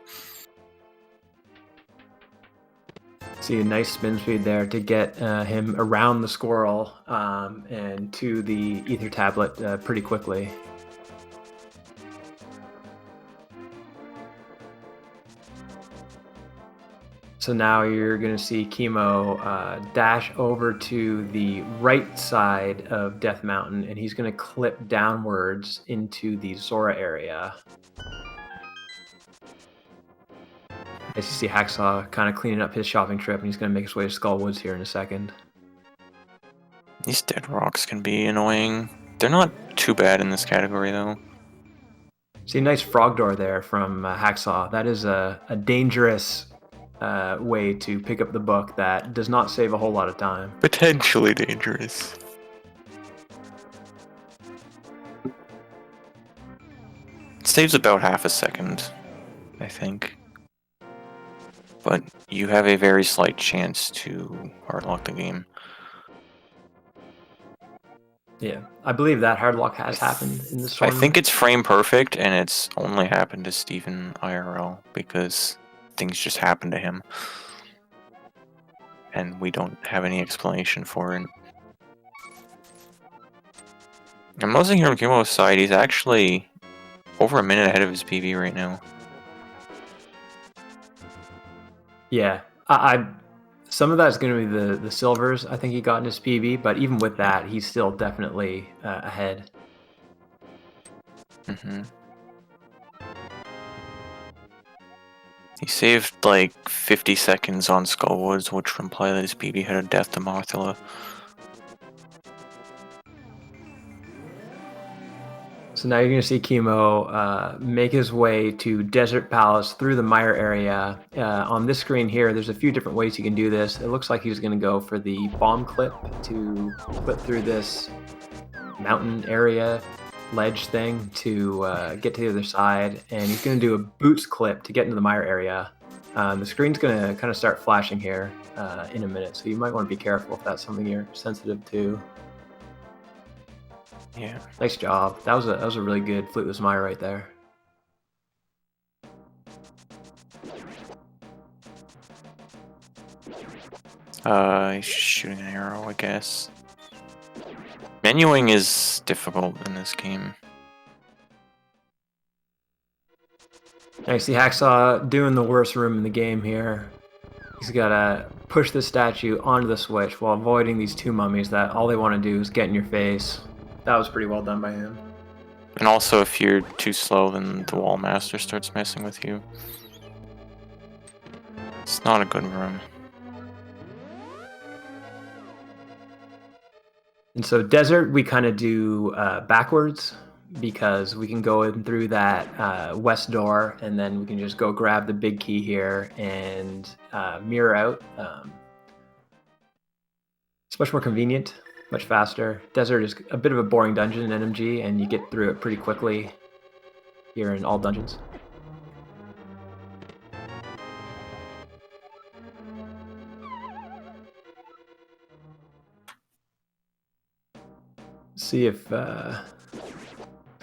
See a nice spin speed there to get him around the squirrel and to the ether tablet pretty quickly. So now you're going to see Cheamo dash over to the right side of Death Mountain, and he's going to clip downwards into the Zora area. As you see Hacksaw kind of cleaning up his shopping trip, and he's going to make his way to Skullwoods here in a second. These dead rocks can be annoying. They're not too bad in this category, though. See a nice frog door there from Hacksaw. That is a dangerous way to pick up the book that does not save a whole lot of time. Potentially dangerous. It saves about half a second, I think. But you have a very slight chance to hardlock the game. Yeah, I believe that hardlock has happened in this tournament. I think it's frame perfect, and it's only happened to Steven IRL because things just happen to him. And we don't have any explanation for it. I'm noticing here on Cheamo's side, he's actually over a minute ahead of his PV right now. Yeah, some of that's going to be the silvers I think he got in his PB, but even with that, he's still definitely ahead. Mm-hmm. He saved like 50 seconds on Skullwoods, which would imply that his PB had a death to Mothula. So now you're going to see Cheamo make his way to Desert Palace through the mire area. On this screen here, there's a few different ways you can do this. It looks like he's going to go for the bomb clip to clip through this mountain area ledge thing to get to the other side. And he's going to do a boots clip to get into the mire area. The screen's going to kind of start flashing here in a minute, so you might want to be careful if that's something you're sensitive to. Yeah. Nice job. That was a really good Fluteless Mire right there. He's just shooting an arrow, I guess. Menuing is difficult in this game. I see Hacksaw doing the worst room in the game here. He's got to push the statue onto the switch while avoiding these two mummies that all they want to do is get in your face. That was pretty well done by him. And also, if you're too slow, then the wall master starts messing with you. It's not a good room. And so desert, we kind of do backwards because we can go in through that west door and then we can just go grab the big key here and mirror out. It's much more convenient, much faster. Desert is a bit of a boring dungeon in RMG and you get through it pretty quickly here in all dungeons. See if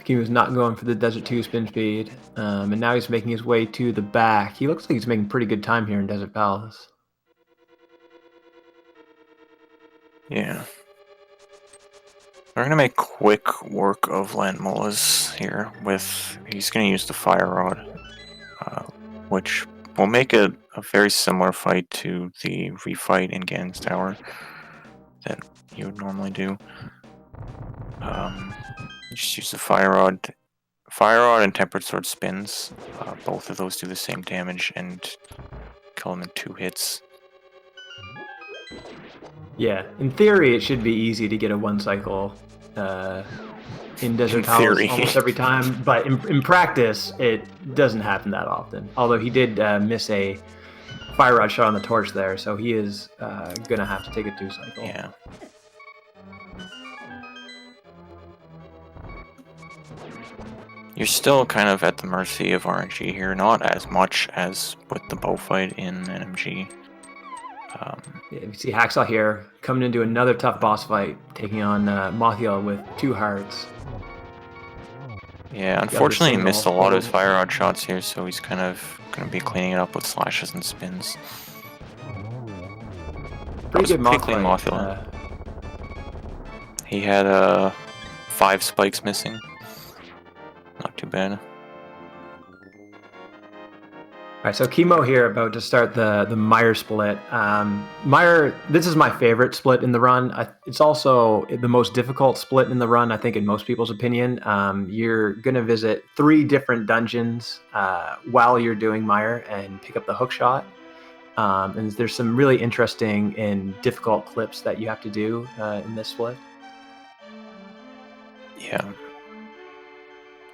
he was not going for the Desert 2 spin speed, and now he's making his way to the back. He looks like he's making pretty good time here in Desert Palace. Yeah. We're going to make quick work of Landmola's here with... He's going to use the Fire Rod, which will make it a very similar fight to the refight in Ganon's Tower that you would normally do. Just use the Fire Rod. Fire Rod and Tempered Sword spins. Both of those do the same damage and kill them in 2 hits. Yeah, in theory, it should be easy to get a 1 cycle in Desert Palace almost every time, but in practice, it doesn't happen that often. Although he did miss a Fire Rod shot on the torch there, so he is gonna have to take a 2 cycle. Yeah. You're still kind of at the mercy of RNG here, not as much as with the bow fight in RMG. Yeah, you see Hacksaw here coming into another tough boss fight, taking on Mothiel with 2 hearts. Yeah, unfortunately he missed a lot of his Fire Rod shots here, so he's kind of going to be cleaning it up with slashes and spins. Pretty good clean Mothiel. He had 5 spikes missing. Not too bad. Alright, so Cheamo here about to start the Meyer split. Meyer, this is my favorite split in the run. It's also the most difficult split in the run, I think, in most people's opinion. You're going to visit 3 different dungeons while you're doing Meyer and pick up the hook shot. And there's some really interesting and difficult clips that you have to do in this split. Yeah.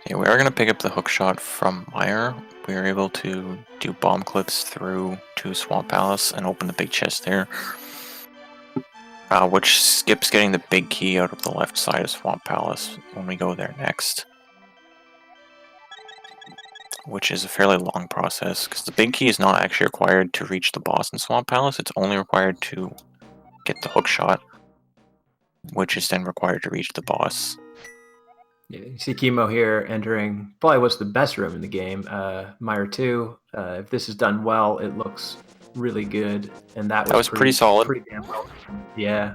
Yeah, we are going to pick up the hook shot from Meyer. We were able to do bomb clips through to Swamp Palace and open the big chest there, which skips getting the big key out of the left side of Swamp Palace when we go there next, which is a fairly long process because the big key is not actually required to reach the boss in Swamp Palace. It's only required to get the hook shot, which is then required to reach the boss. Yeah, you see Cheamo here entering probably what's the best room in the game, Meyer 2. If this is done well, it looks really good, and that was pretty solid. Pretty damn well. Yeah.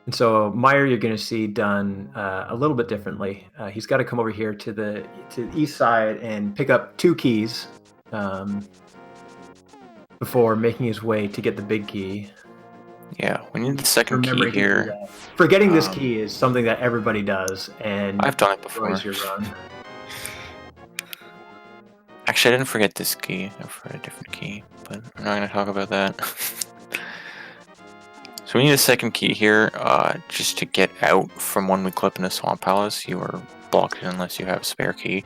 And so Meyer, you're going to see done a little bit differently. He's got to come over here to the east side and pick up 2 keys before making his way to get the big key. Yeah, we need the second key here. Forgetting this key is something that everybody does, and I've done it before. Your run. Actually, I didn't forget this key. I forgot a different key, but I'm not going to talk about that. So we need a second key here, just to get out from when we clip into Swamp Palace. You are blocked in unless you have a spare key.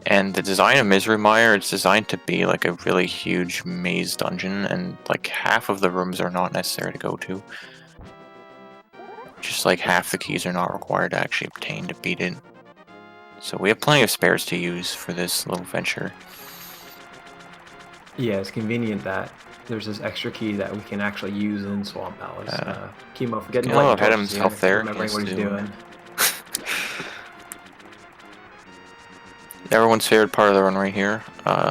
And the design of Misery Mire, it's designed to be like a really huge maze dungeon, and like half of the rooms are not necessary to go to. Just like half the keys are not required to actually obtain to beat it. So we have plenty of spares to use for this little venture. Yeah, it's convenient that there's this extra key that we can actually use in Swamp Palace. Cheamo, forgetting to had himself there. Remembering what he's doing. everyone's favorite part of the run right here.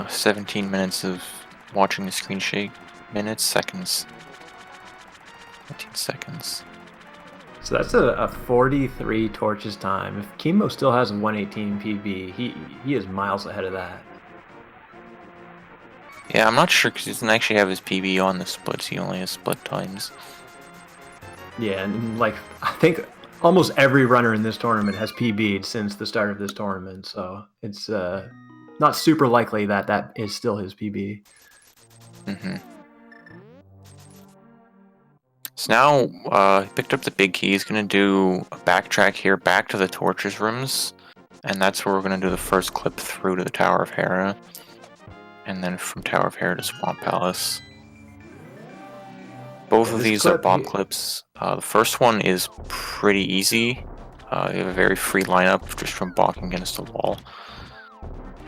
17 minutes of watching the screen shake. Seconds. 15 seconds. So that's a 43 torches time. If Cheamo still has a 118 PB, he is miles ahead of that. Yeah, I'm not sure because he doesn't actually have his PB on the splits. He only has split times. Yeah, and like I think almost every runner in this tournament has PB'd since the start of this tournament, so it's not super likely that that is still his PB. Mm-hmm. So now he picked up the big key. He's going to do a backtrack here back to the torches rooms. And that's where we're going to do the first clip through to the Tower of Hera. And then from Tower of Hera to Swamp Palace. Both of these are bomb clips. The first one is pretty easy. You have a very free lineup just from bonking against the wall.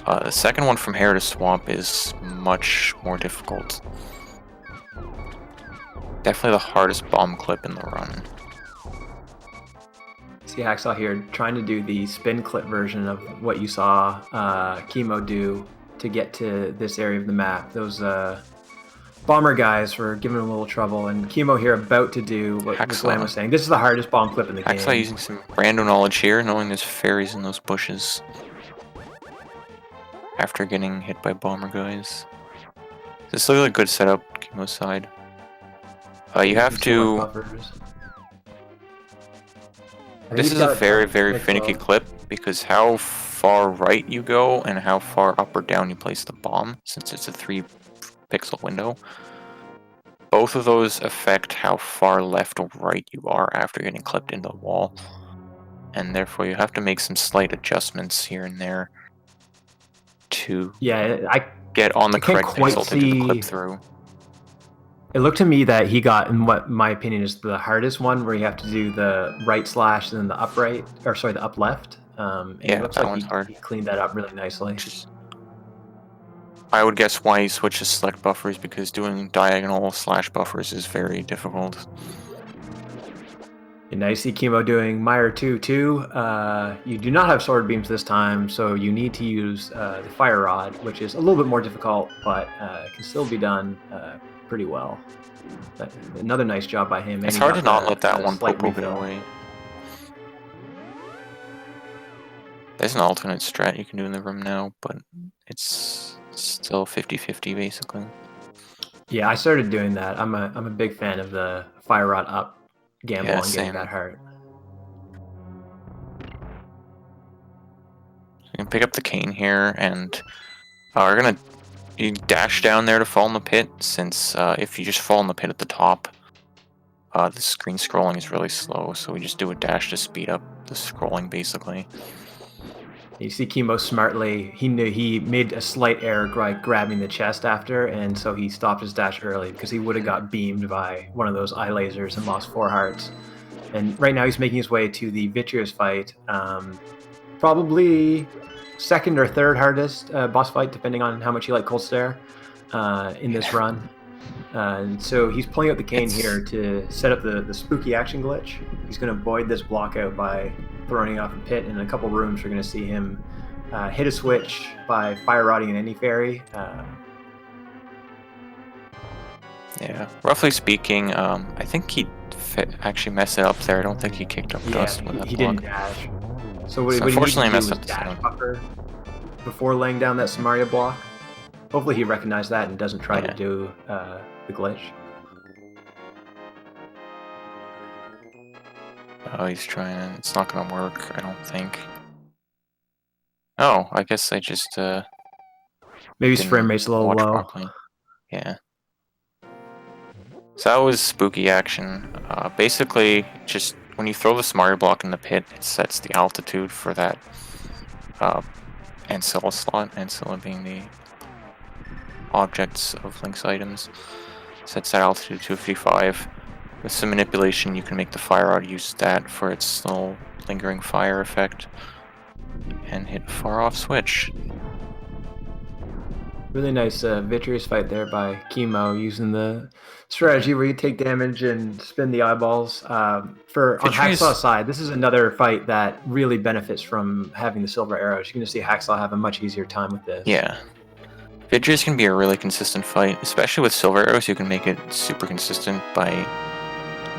The second one from Hera to Swamp is much more difficult. Definitely the hardest bomb clip in the run. See Hacksaw here trying to do the spin clip version of what you saw Cheamo do to get to this area of the map. Those bomber guys were giving him a little trouble, and Cheamo here about to do what Glam was saying. This is the hardest bomb clip in the game. Hacksaw using some random knowledge here, knowing there's fairies in those bushes. After getting hit by bomber guys. This looks like a good setup, Cheamo's side. You have to... This is a very, very finicky clip, because how far right you go and how far up or down you place the bomb, since it's a 3-pixel window, both of those affect how far left or right you are after getting clipped into the wall. And therefore you have to make some slight adjustments here and there to get on the correct pixel to do the clip through. It looked to me that he got, in what my opinion is the hardest one, where you have to do the right slash and then the up right, or sorry, the up left. And yeah, it looks that like one's hard. He cleaned that up really nicely. I would guess why he switches select buffers, because doing diagonal slash buffers is very difficult. And now you see Cheamo doing Meyer 2-2. You do not have sword beams this time, so you need to use the fire rod, which is a little bit more difficult, but can still be done pretty well. But another nice job by him. It's hard to not let that one poke get away. There's an alternate strat you can do in the room now, but it's still 50-50 basically. Yeah, I started doing that. I'm a big fan of the fire rod up gamble on getting that hard. You can pick up the cane here, and we're gonna dash down there to fall in the pit, since if you just fall in the pit at the top, the screen scrolling is really slow, so we just do a dash to speed up the scrolling basically. You see Cheamo smartly, he knew he made a slight error grabbing the chest after, and so he stopped his dash early because he would have got beamed by one of those eye lasers and lost 4 hearts. And right now he's making his way to the Vitreous fight, probably second or third hardest boss fight, depending on how much you like Cold Stare in this run. And so he's pulling out the cane here to set up the spooky action glitch. He's going to void this block out by throwing off a pit. In a couple rooms, we're going to see him hit a switch by fire rodding an any fairy. Yeah, roughly speaking, I think he actually messed it up there. I don't think he kicked up dust with that block. He didn't dash. So what unfortunately, he messed up the dash buffer before laying down that Samaria block. Hopefully he recognized that and doesn't try to do the glitch. Oh, he's trying it. It's not gonna work, I don't think. Oh, I guess I just maybe his frame rate's a little low. Properly. Yeah. So that was spooky action. Basically, just when you throw the Samaria block in the pit, it sets the altitude for that Ancilla slot, Ancilla being the objects of Link's items. Sets that altitude to 55. With some manipulation, you can make the fire rod use that for its little lingering fire effect, and hit a far off switch. Really nice Vitreous fight there by Cheamo, using the strategy where you take damage and spin the eyeballs. On Hacksaw's side, this is another fight that really benefits from having the silver arrows. You're going to see Hacksaw have a much easier time with this. Yeah. Vitreous can be a really consistent fight, especially with silver arrows. You can make it super consistent by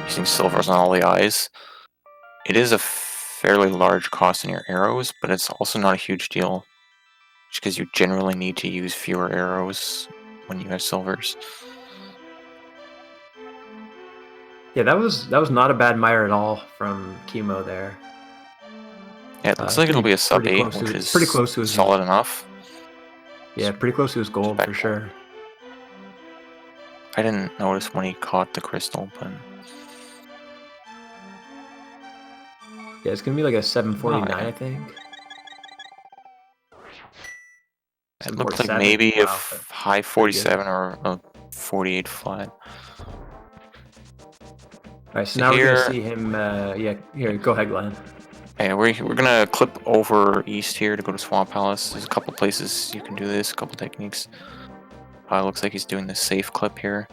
using silvers on all the eyes. It is a fairly large cost in your arrows, but it's also not a huge deal, just because you generally need to use fewer arrows when you have silvers. Yeah, that was not a bad mire at all from Cheamo there. Yeah, it looks like it'll be a sub 8, which is pretty close to his solid enough. Yeah, pretty close to his gold for sure. I didn't notice when he caught the crystal, but yeah, it's gonna be like a 749, I think. It looked like maybe a high 47 or a 48 flat. Alright, so now we're gonna see him. Yeah, here, go ahead, Glenn. Yeah, we're gonna clip over east here to go to Swamp Palace. There's a couple places you can do this, a couple techniques. Looks like he's doing the safe clip here.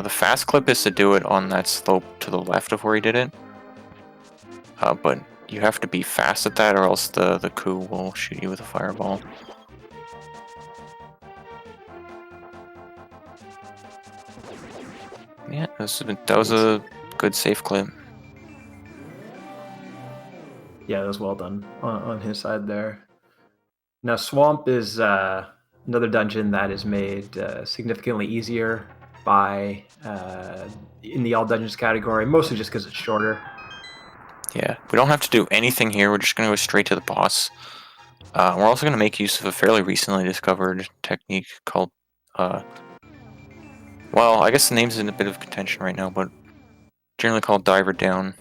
The fast clip is to do it on that slope to the left of where he did it. But you have to be fast at that, or else the coup will shoot you with a fireball. Yeah, that was a good safe clip. Yeah, that was well done on his side there. Now, Swamp is another dungeon that is made significantly easier by in the all dungeons category, mostly just because it's shorter. Yeah, we don't have to do anything here. We're just going to go straight to the boss. We're also going to make use of a fairly recently discovered technique called, well, I guess the name's in a bit of contention right now, but generally called Diver Down.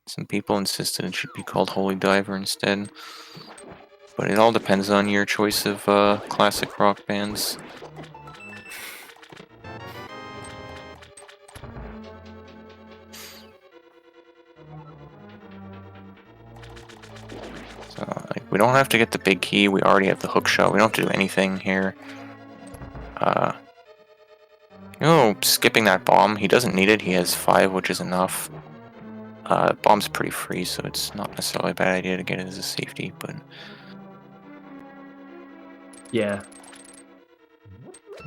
Some people insisted it should be called Holy Diver instead. But it all depends on your choice of classic rock bands. So, like, we don't have to get the big key, we already have the hook shot, we don't have to do anything here. Skipping that bomb, he doesn't need it, he has 5, which is enough. Bomb's pretty free, so it's not necessarily a bad idea to get it as a safety, but... Yeah.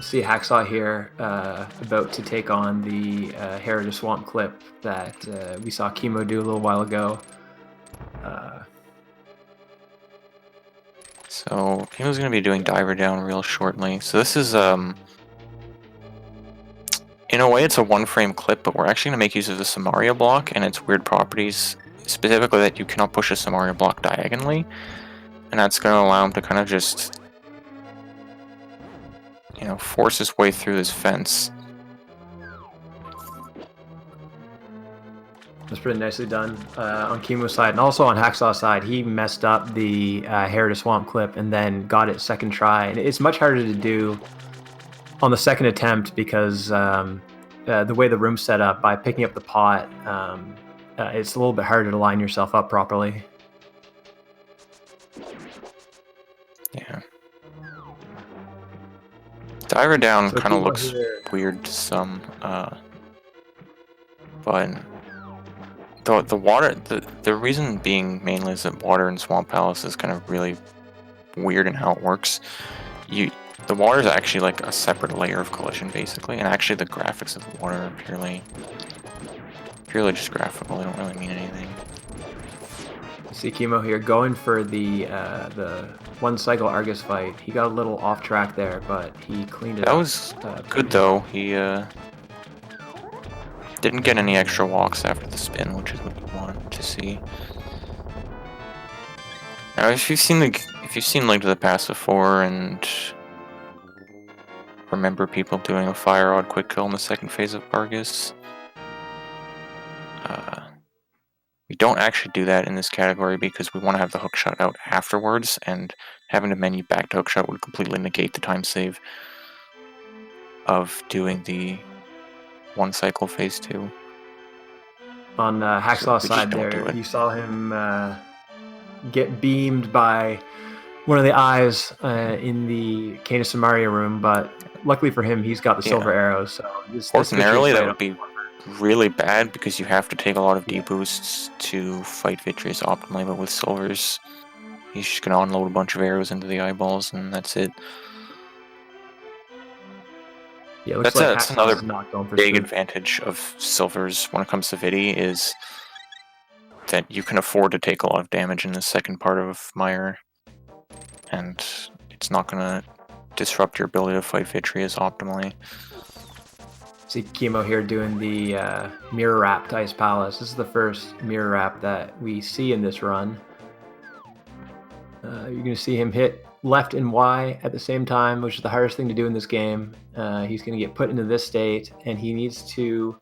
See Hacksaw here about to take on the Heritage Swamp clip that we saw Cheamo do a little while ago. So Cheamo's going to be doing Diver Down real shortly. So this is, in a way it's a one-frame clip, but we're actually going to make use of the Samaria block and its weird properties, specifically that you cannot push a Samaria block diagonally, and that's going to allow him to kind of just, you know, force his way through this fence. That's pretty nicely done on Cheamo's side, and also on Hacksaw's side. He messed up the Heritage Swamp clip and then got it second try, and it's much harder to do on the second attempt because the way the room's set up, by picking up the pot, it's a little bit harder to line yourself up properly. Yeah. Diver Down kind of looks weird to some, but the water, the reason being mainly is that water in Swamp Palace is kind of really weird in how it works. The water is actually like a separate layer of collision, basically, and actually the graphics of the water are purely just graphical. They don't really mean anything. See Cheamo here going for the one cycle Argus fight. He got a little off track there, but he cleaned it up. That was good though. He didn't get any extra walks after the spin, which is what you want to see. Now, if you've seen Link to the Past before and remember people doing a fire rod quick kill in the second phase of Argus, we don't actually do that in this category because we want to have the hook shot out afterwards, and having to menu back to hook shot would completely negate the time save of doing the one cycle phase 2. On Hacksaw's side there, you saw him get beamed by one of the eyes in the Kena Samaria room, but luckily for him, he's got the silver arrows. So ordinarily that would be really bad because you have to take a lot of deboosts to fight Vitreous optimally, but with silvers, he's just gonna unload a bunch of arrows into the eyeballs, and that's it. Yeah, that's another big advantage of silvers when it comes to Vidi is that you can afford to take a lot of damage in the second part of Mire, and it's not gonna disrupt your ability to fight Vitreous optimally. See Cheamo here doing the mirror wrap to Ice Palace. This is the first mirror wrap that we see in this run. You're going to see him hit left and Y at the same time, which is the hardest thing to do in this game. He's going to get put into this state, and he needs to...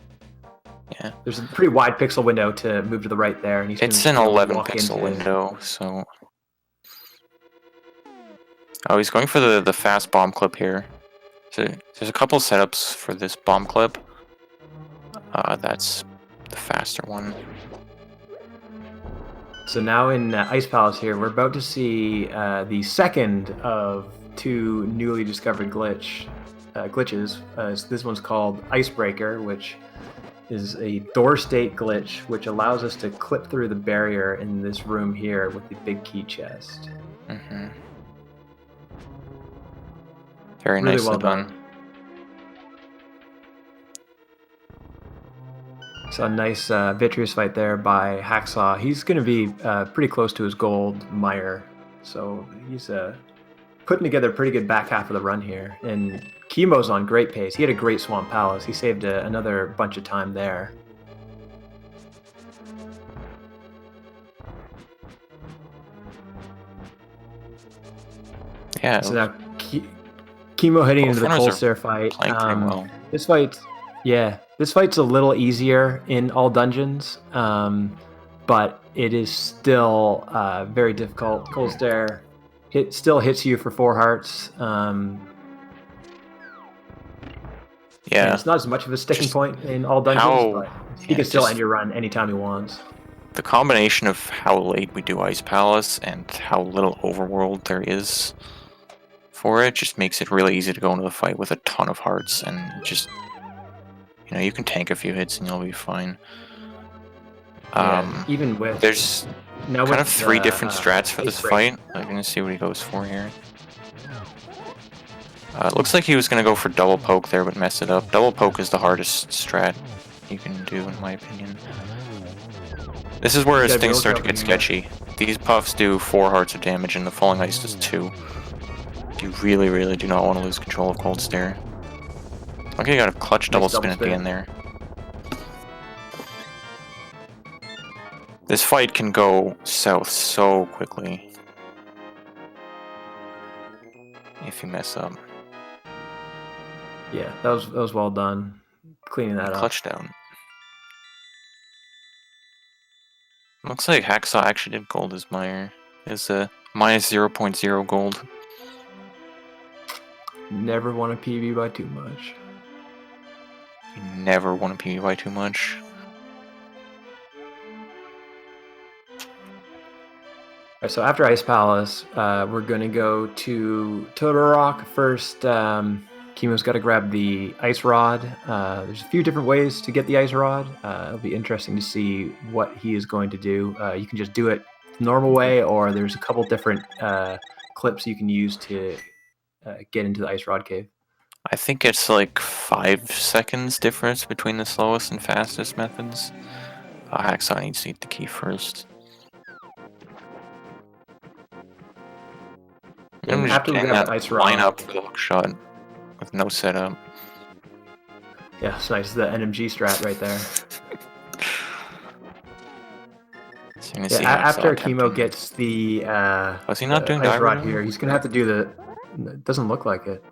Yeah. There's a pretty wide pixel window to move to the right there. And it's an 11 pixel window, so... Oh, he's going for the fast bomb clip here. So there's a couple setups for this bomb clip. That's the faster one. So now in Ice Palace here, we're about to see the second of two newly discovered glitches. This one's called Icebreaker, which is a door state glitch, which allows us to clip through the barrier in this room here with the big key chest. Mm-hmm. Very really nicely well done. So a nice Vitreous fight there by Hacksaw. He's going to be pretty close to his gold Mire. So he's putting together a pretty good back half of the run here. And Cheamo's on great pace. He had a great Swamp Palace. He saved another bunch of time there. Yeah. So now Cheamo heading into the Cold Stare fight. Well. This fight's a little easier in all dungeons, but it is still very difficult. Cold Stare still hits you for 4 hearts. Yeah, it's not as much of a sticking point in all dungeons, but he can still end your run anytime he wants. The combination of how late we do Ice Palace and how little overworld there is for it just makes it really easy to go into the fight with a ton of hearts and just, you know, you can tank a few hits and you'll be fine. Even with there's kind of 3 different strats for this fight. I'm gonna see what he goes for here. It looks like he was gonna go for double poke there, but messed it up. Double poke is the hardest strat you can do, in my opinion. This is where things start to get sketchy. These puffs do 4 hearts of damage, and the falling ice does 2. You really, really do not want to lose control of Cold Stare. Okay, you got a clutch double spin at the end there. This fight can go south so quickly if you mess up. Yeah, that was well done. Cleaning that up. Clutch down. Looks like Hacksaw actually did gold as Mire. It's a minus 0.0 gold. Never want to PB by too much. You never want to PB by too much. Right, so after Ice Palace, we're going to go to Total Rock first. Cheamo's got to grab the Ice Rod. There's a few different ways to get the Ice Rod. It'll be interesting to see what he is going to do. You can just do it the normal way, or there's a couple different clips you can use to get into the Ice Rod Cave. I think it's like 5 seconds difference between the slowest and fastest methods. Hacksaw needs to eat the key first. I'm just getting that Ice Rod line up for the hook shot with no setup. Yeah, it's nice. The RMG strat right there. So after Cheamo gets the was he not doing Ice Rod here, he's gonna have to do the. It doesn't look like it.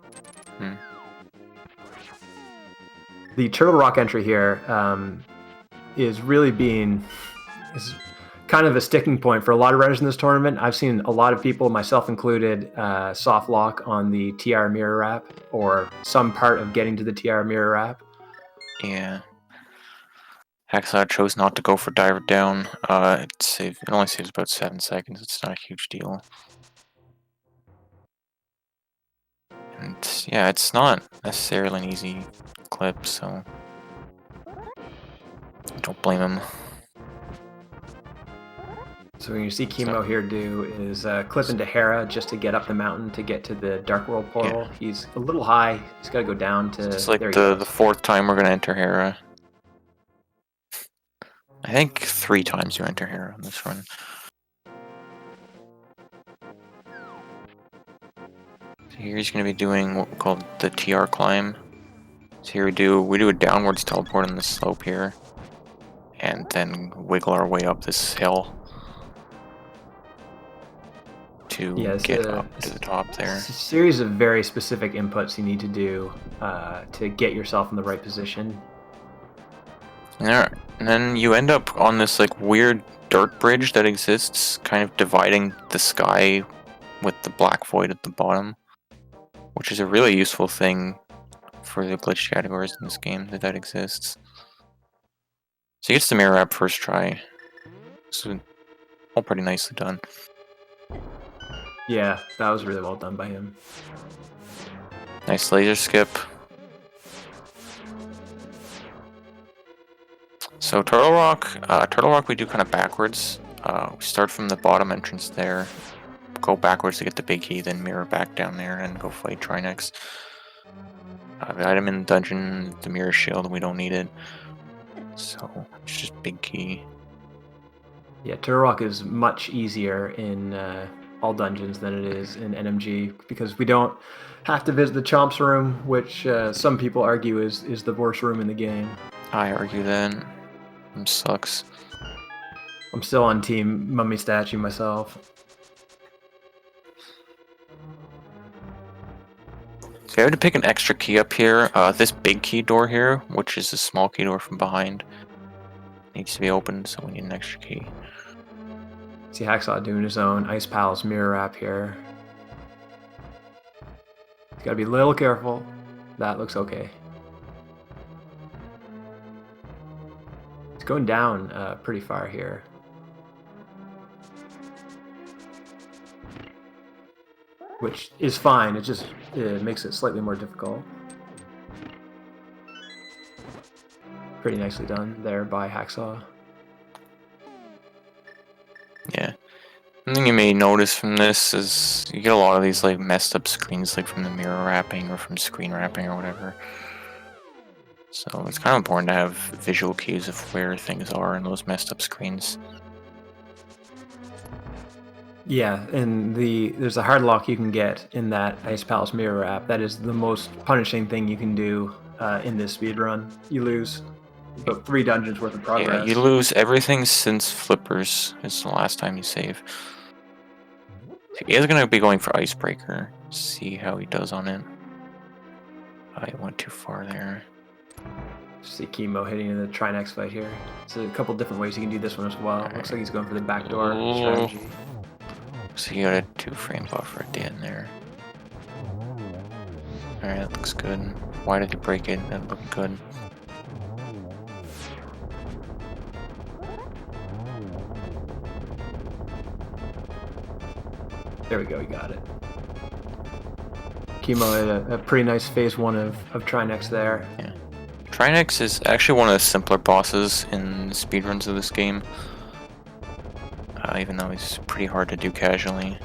The Turtle Rock entry here is really is kind of a sticking point for a lot of runners in this tournament. I've seen a lot of people, myself included, soft lock on the TR mirror wrap or some part of getting to the TR mirror wrap. Yeah. Hacksaw chose not to go for diver down. It only saves about 7 seconds. It's not a huge deal. And yeah, it's not necessarily an easy clip, so don't blame him. So what you see Cheamo here do is clip into Hera just to get up the mountain to get to the Dark World portal. Yeah. He's a little high. He's got to go down to... It's like the fourth time we're going to enter Hera. I think 3 times you enter Hera on this run. So here he's going to be doing what we call the TR climb. So here we do a downwards teleport on this slope here. And then wiggle our way up this hill. To get up to the top there. It's a series of very specific inputs you need to do to get yourself in the right position. Yeah, and then you end up on this like weird dirt bridge that exists, kind of dividing the sky with the black void at the bottom, which is a really useful thing for the glitch categories in this game that exists. So he gets the mirror wrap first try. So all pretty nicely done. Yeah, that was really well done by him. Nice laser skip. So Turtle Rock we do kind of backwards. We start from the bottom entrance there, go backwards to get the big key, then mirror back down there and go fight Trinex. The item in the dungeon, the mirror shield, we don't need it. So it's just big key. Yeah, Turtle Rock is much easier in all dungeons than it is in RMG because we don't have to visit the Chomp's room, which some people argue is the worst room in the game. I argue that. It sucks. I'm still on team Mummy Statue myself. So I have to pick an extra key up here. This big key door here, which is a small key door from behind, needs to be opened, so we need an extra key. See Hacksaw doing his own Ice Palace mirror wrap here. He's gotta be a little careful. That looks okay. He's going down pretty far here. Which is fine, it makes it slightly more difficult. Pretty nicely done there by Hacksaw. Yeah. Something you may notice from this is you get a lot of these like messed up screens, like from the mirror wrapping or from screen wrapping or whatever. So it's kind of important to have visual cues of where things are in those messed up screens. Yeah, and there's a hard lock you can get in that Ice Palace mirror wrap. That is the most punishing thing you can do in this speedrun. You lose about 3 dungeons worth of progress. Yeah, you lose everything since Flippers. It's the last time you save. So he is going to be going for Icebreaker. See how he does on it. I went too far there. See Cheamo hitting in the Trinex fight here. There's a couple different ways you can do this one as well. Looks like he's going for the backdoor strategy. So you got a 2-frame buffer at the end there. Alright, that looks good. Why did he break it? That looked good. There we go, we got it. Cheamo had a pretty nice phase 1 of Trinex there. Yeah. Trinex is actually one of the simpler bosses in the speedruns of this game. Even though he's pretty hard to do casually.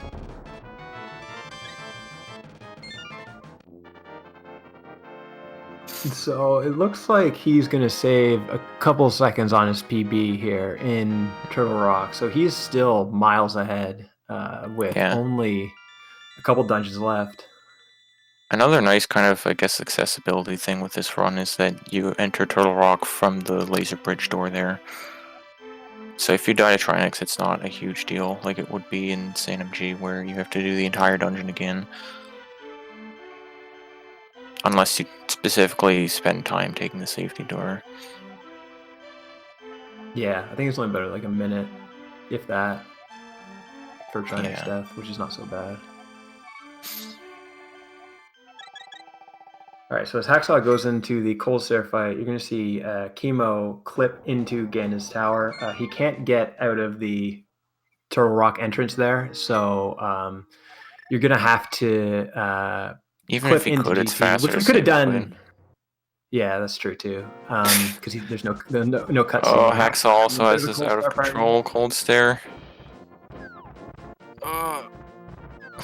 So it looks like he's going to save a couple seconds on his PB here in Turtle Rock. So he's still miles ahead with only a couple dungeons left. Another nice kind of, I guess, accessibility thing with this run is that you enter Turtle Rock from the laser bridge door there. So if you die to Trinex, it's not a huge deal like it would be in RMG where you have to do the entire dungeon again. Unless you specifically spend time taking the safety door. Yeah, I think it's only about like a minute, if that, for Trinex death, which is not so bad. Alright, so as Hacksaw goes into the Cold Stare fight, you're going to see Cheamo clip into Ganda's tower. He can't get out of the Turtle Rock entrance there, so you're going to have to Even clip if he into could, it's GT, faster which to we could have save done. footage. Yeah, that's true too. Because there's no cutscene. Oh, Hacksaw also Bit has of a this cold out of start party. control cold stare.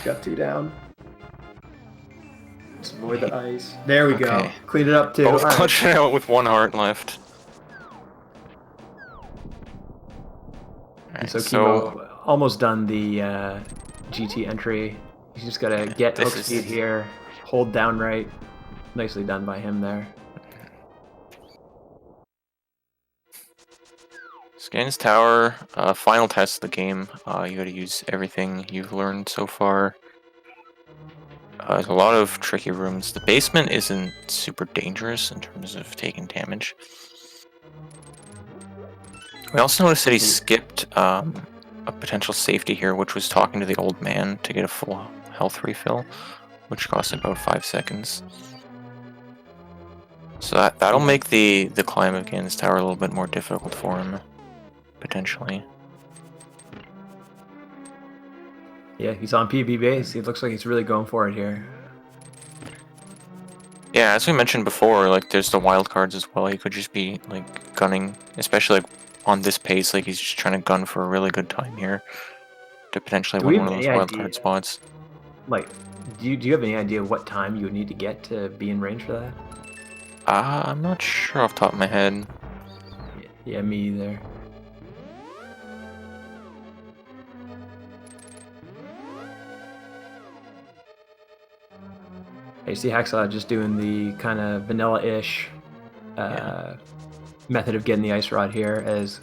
Got 2 down. Let's avoid the ice. There we go. Okay. Clean it up too. Both All right. clutching out with 1 heart left. And so Cheamo almost done the GT entry. He's just gotta get hook speed here, hold down right. Nicely done by him there. Scans Tower, final test of the game. You gotta use everything you've learned so far. There's a lot of tricky rooms. The basement isn't super dangerous in terms of taking damage. We also noticed that he skipped a potential safety here, which was talking to the old man to get a full health refill, which costs about 5 seconds. So that'll make the climb of Ganon's Tower a little bit more difficult for him, potentially. Yeah, he's on PB base. It looks like he's really going for it here. Yeah, as we mentioned before, like there's the wild cards as well. He could just be like gunning, especially like on this pace, like he's just trying to gun for a really good time here to potentially win one of those wild card spots. Like, do you have any idea what time you would need to get to be in range for that? I'm not sure off the top of my head. Yeah, me either. You see Hacksaw just doing the kind of vanilla-ish method of getting the ice rod here, as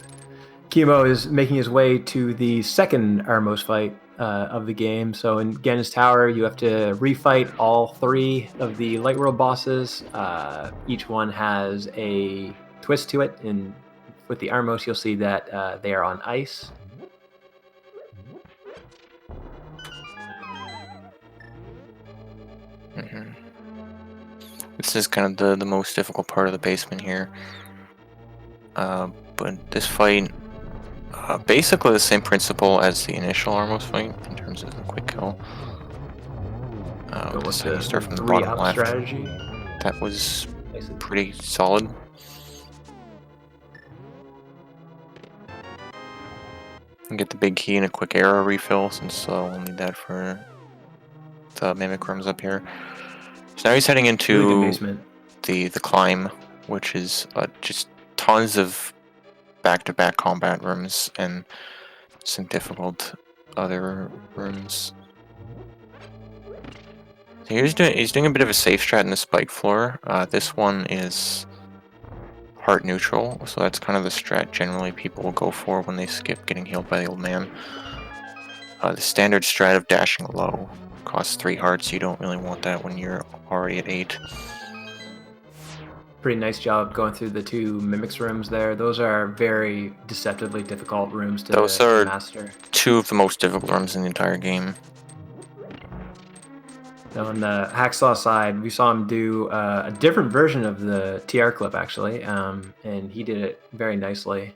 Cheamo is making his way to the second outermost fight of the game. So in Ganon's Tower, you have to refight all 3 of the Light World bosses. Each one has a twist to it, and with the outermost, you'll see that they are on ice. This is kind of the most difficult part of the basement here. But this fight, basically the same principle as the initial Armos fight in terms of the quick kill. This time you start from the bottom left. Strategy. That was pretty solid. And get the big key and a quick arrow refill, since we'll need that for the mimic rooms up here. So now he's heading into the climb, which is just tons of back-to-back combat rooms and some difficult other rooms. So he's doing a bit of a safe strat in the spike floor. This one is heart neutral, so that's kind of the strat generally people will go for when they skip getting healed by the old man. The standard strat of dashing low costs 3 hearts. You don't really want that when you're already at 8. Pretty nice job going through the 2 mimics rooms there. Those are very deceptively difficult rooms to master. 2 of the most difficult rooms in the entire game. Now on the Hacksaw side, we saw him do a different version of the TR clip actually, and he did it very nicely.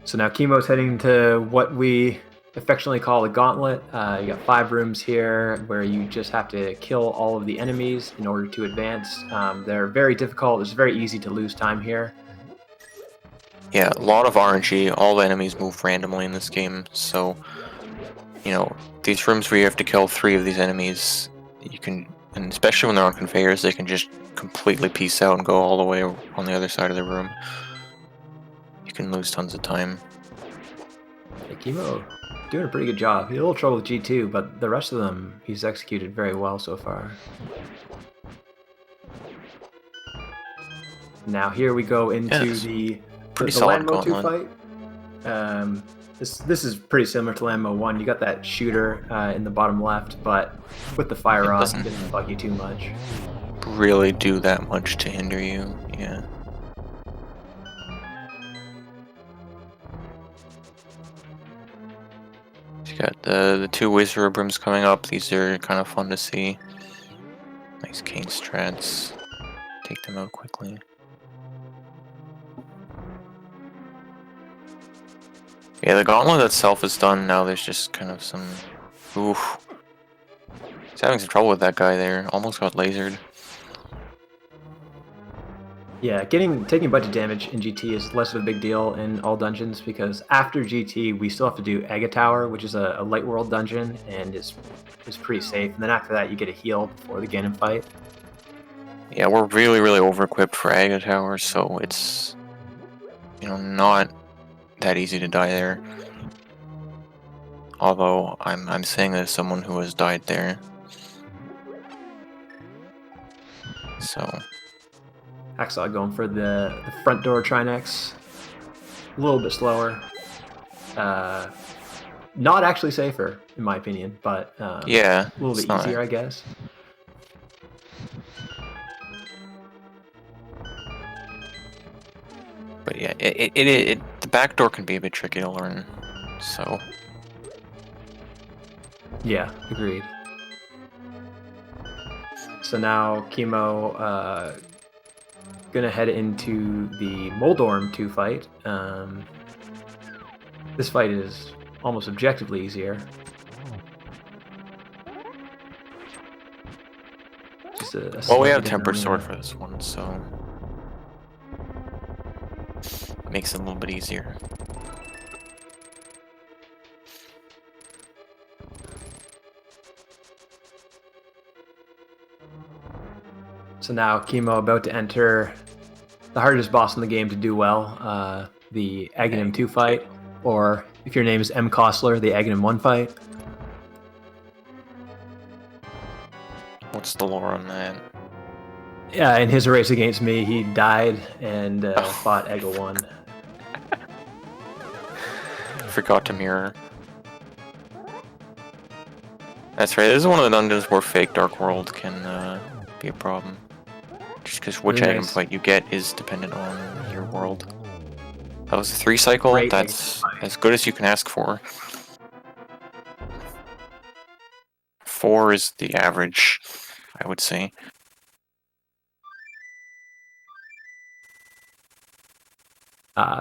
So now Cheamo's heading to what we affectionately call a gauntlet. You got 5 rooms here where you just have to kill all of the enemies in order to advance. They're very difficult. It's very easy to lose time here. Yeah, a lot of RNG. All the enemies move randomly in this game, so you know, these rooms where you have to kill 3 of these enemies, you can, and especially when they're on conveyors, they can just completely peace out and go all the way on the other side of the room. You can lose tons of time. Hey, Cheamo doing a pretty good job. He had a little trouble with G2, but the rest of them he's executed very well so far. Now here we go into the Landmo 2 fight. This is pretty similar to Landmo 1. You got that shooter in the bottom left, but with the fire rod, it doesn't bug you too much. Really do that much to hinder you, yeah. You got the 2 wizard rooms coming up. These are kind of fun to see. Nice cane strats. Take them out quickly. Yeah, the gauntlet itself is done. Now there's just kind of some... Oof. He's having some trouble with that guy there. Almost got lasered. Yeah, taking budget damage in GT is less of a big deal in all dungeons because after GT we still have to do Aga Tower, which is a light world dungeon, and it's pretty safe. And then after that you get a heal before the Ganon fight. Yeah, we're really, really over-equipped for Aga Tower, so it's, you know, not that easy to die there. Although I'm saying that as someone who has died there. So Hacksaw going for the front door Trinex. A little bit slower. Not actually safer, in my opinion, but yeah, a little bit easier, I guess. But yeah, the back door can be a bit tricky to learn. So yeah, agreed. So now Cheamo gonna head into the Moldorm 2 fight. This fight is almost objectively easier. Just well, we have Temper Sword for this one, so makes it a little bit easier. So now Cheamo about to enter the hardest boss in the game to do well, the Aghanim 2 fight, or if your name is M. Kostler, the Aghanim 1 fight. What's the lore on that? Yeah, in his race against me, he died and fought Aga 1. Forgot to mirror. That's right, this is one of the dungeons where fake Dark World can be a problem. Just because which Really item nice. fight you get is dependent on your world. That was a 3 cycle, Great that's as good as you can ask for. 4 is the average, I would say.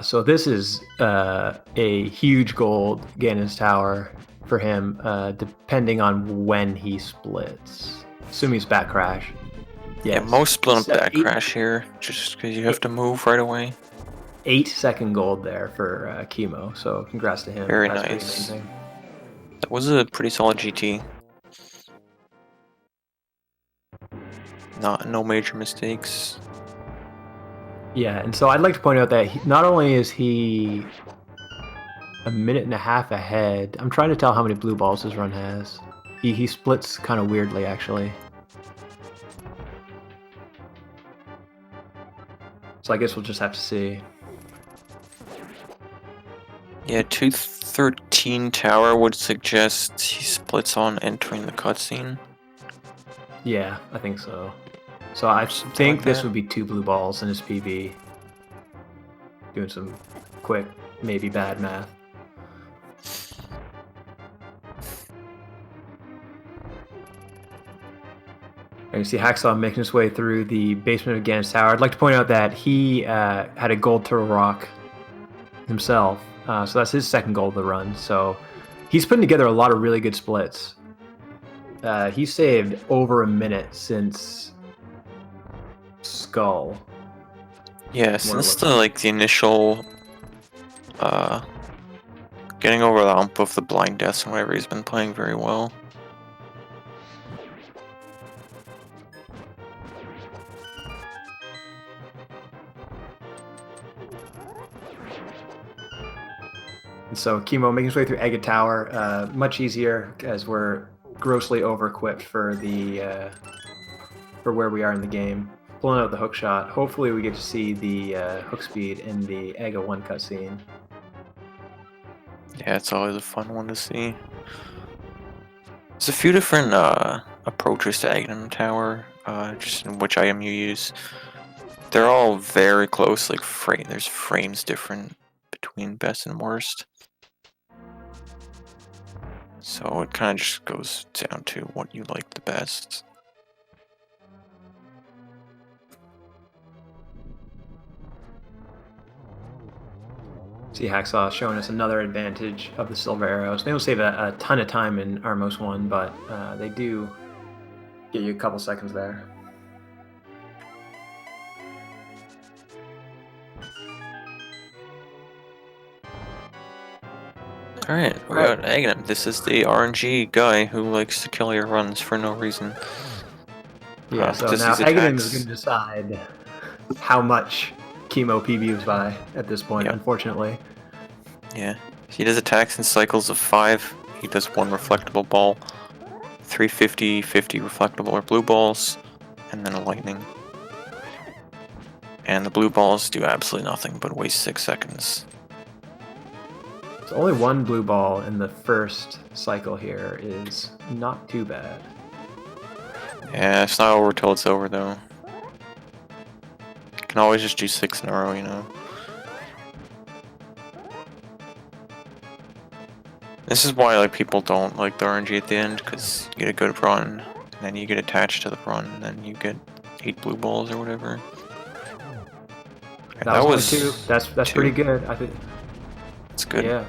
So this is a huge gold Ganon's Tower for him, depending on when he splits. Assuming it's back crash. Yeah, Yes. most split up that 8 crash here, just because you have to move right away. 8-second gold there for Cheamo, so congrats to him. Very That's pretty nice. amazing. That was a pretty solid GT. No major mistakes. Yeah, and so I'd like to point out that not only is he a minute and a half ahead, I'm trying to tell how many blue balls his run has. He splits kind of weirdly, actually. So I guess we'll just have to see. Yeah, 213 tower would suggest he splits on entering the cutscene. Yeah, I think so. So I think like this would be 2 blue balls in his PB. Doing some quick, maybe bad math. And you see Hacksaw making his way through the basement of Ganon's Tower. I'd like to point out that he had a gold Turtle Rock himself. So that's his second goal of the run. So he's putting together a lot of really good splits. He saved over a minute since Skull. Yeah, since the initial getting over the hump of the blind deaths and whatever, he's been playing very well. And so Cheamo making his way through Aga Tower, much easier as we're grossly over-equipped for the for where we are in the game. Pulling out the hook shot. Hopefully we get to see the hook speed in the Aga 1 cutscene. Yeah, it's always a fun one to see. There's a few different approaches to Aghanim Tower, just in which item you use. They're all very close, like there's frames different between best and worst. So it kind of just goes down to what you like the best. So See Hacksaw showing us another advantage of the silver arrows. They don't save a ton of time in Armos 1, but they do get you a couple seconds there. Alright, we got Aghanim. This is the RNG guy who likes to kill your runs for no reason. Yeah, so now Aghanim is going to decide how much cheamo PBs by at this point, unfortunately. Yeah, he does attacks in cycles of 5. He does 1 reflectable ball, 350, 50 reflectable or blue balls, and then a lightning. And the blue balls do absolutely nothing but waste 6 seconds. So only 1 blue ball in the first cycle here is not too bad. Yeah, it's not over till it's over though. You can always just do 6 in a row, you know. This is why like people don't like the RNG at the end, because you get a good run, and then you get attached to the run, and then you get 8 blue balls or whatever. That was 2. That's 2. Pretty good, I think. It's good. Yeah.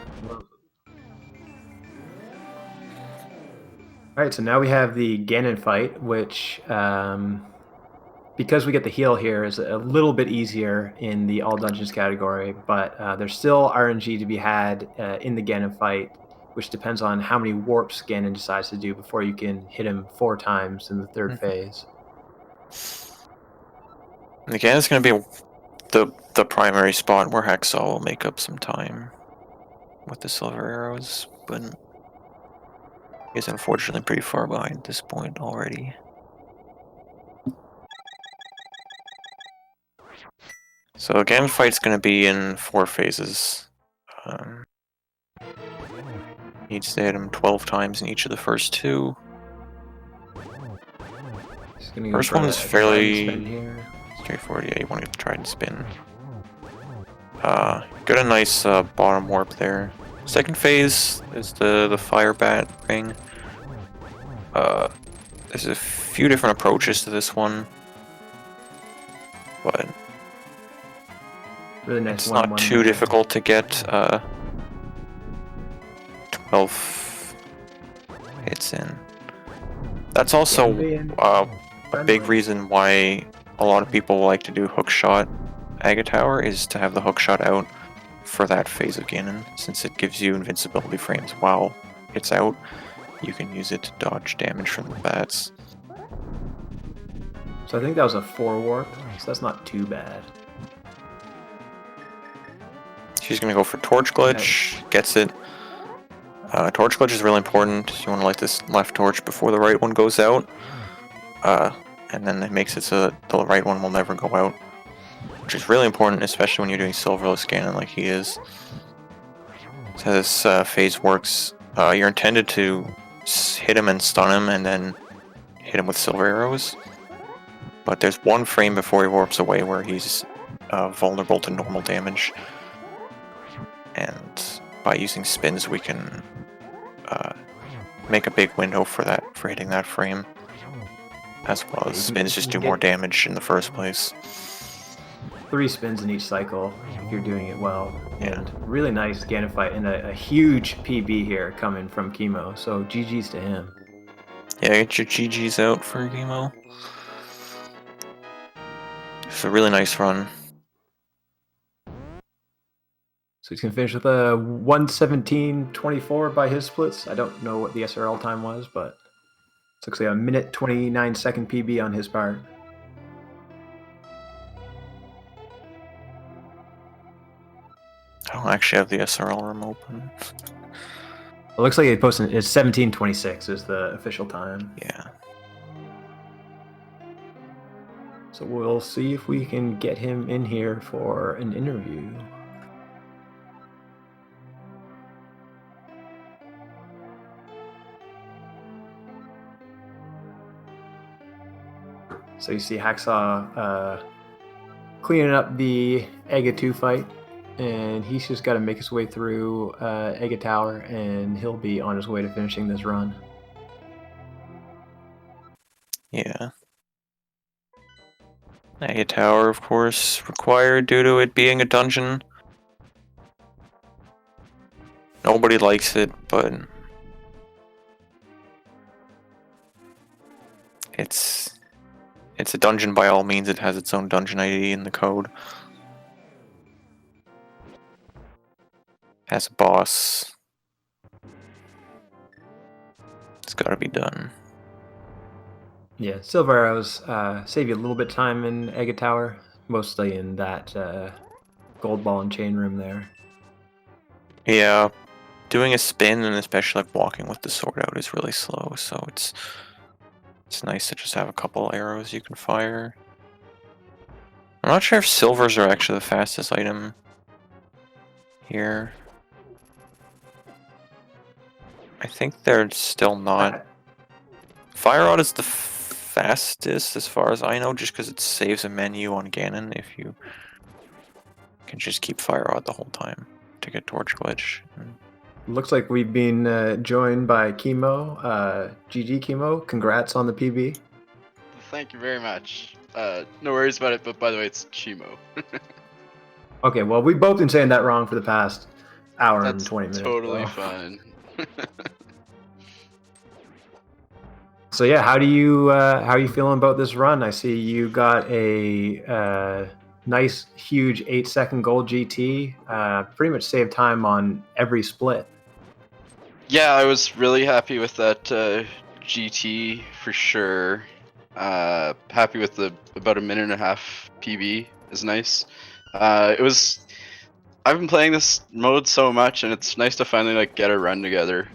Alright, so now we have the Ganon fight, which, because we get the heal here, is a little bit easier in the all dungeons category, but there's still RNG to be had in the Ganon fight, which depends on how many warps Ganon decides to do before you can hit him 4 times in the 3rd phase. And again, it's going to be the primary spot where Hacksaw will make up some time with the silver arrows, but he's unfortunately pretty far behind at this point already. So the Ganon fight's going to be in 4 phases. Needs to hit him 12 times in each of the first 2. First one is fairly straightforward. Yeah, you want to try and spin. Got a nice bottom warp there. Second phase is the fire bat ring. There's a few different approaches to this one, but really nice it's not too difficult to get 12 hits in. That's also a big reason why a lot of people like to do hookshot Tower is to have the hookshot out for that phase of Ganon, since it gives you invincibility frames while it's out. You can use it to dodge damage from the bats. So I think that was a 4 warp, so that's not too bad. She's gonna go for Torch Glitch, gets it. Torch Glitch is really important. You want to light this left torch before the right one goes out. And then it makes it so that the right one will never go out. Which is really important, especially when you're doing Silverless Ganon like he is. So this phase works. You're intended to hit him and stun him, and then hit him with silver arrows. But there's 1 frame before he warps away where he's vulnerable to normal damage. And by using spins, we can make a big window for hitting that frame. As well as spins just do more damage in the first place. 3 spins in each cycle if you're doing it well. And really nice Ganon fight, and a huge PB here coming from cheamo, so GG's to him. Yeah, get your GG's out for cheamo. It's a really nice run. So he's going to finish with a 1:17.24 by his splits. I don't know what the SRL time was, but it looks like a 1:29 PB on his part. I don't actually have the SRL room open. It looks like it posted it's 17:26 is the official time. Yeah. So we'll see if we can get him in here for an interview. So you see Hacksaw cleaning up the Ega 2 fight, and he's just got to make his way through Ega Tower, and he'll be on his way to finishing this run. Yeah. Ega Tower, of course, required due to it being a dungeon. Nobody likes it, but it's a dungeon by all means. It has its own dungeon ID in the code. Has a boss. It's gotta be done. Yeah, silver arrows save you a little bit of time in Agate Tower, mostly in that gold ball and chain room there. Yeah, doing a spin and especially like walking with the sword out is really slow, so it's nice to just have a couple arrows you can fire. I'm not sure if silvers are actually the fastest item here. I think they're still not. Fire Rod is the fastest as far as I know, just because it saves a menu on Ganon if you can just keep Fire Rod the whole time to get Torch Glitch. Looks like we've been joined by Chemo. GG Chemo, congrats on the PB. Thank you very much. No worries about it, but by the way, it's cheamo. Okay, well, we've both been saying that wrong for the past hour That's and 20 minutes. totally so. fine. So yeah, how are you feeling about this run? I see you got a nice, huge 8-second gold GT. Pretty much saved time on every split. Yeah, I was really happy with that GT for sure. Happy with the about a minute and a half PB is nice. I've been playing this mode so much, and it's nice to finally like get a run together.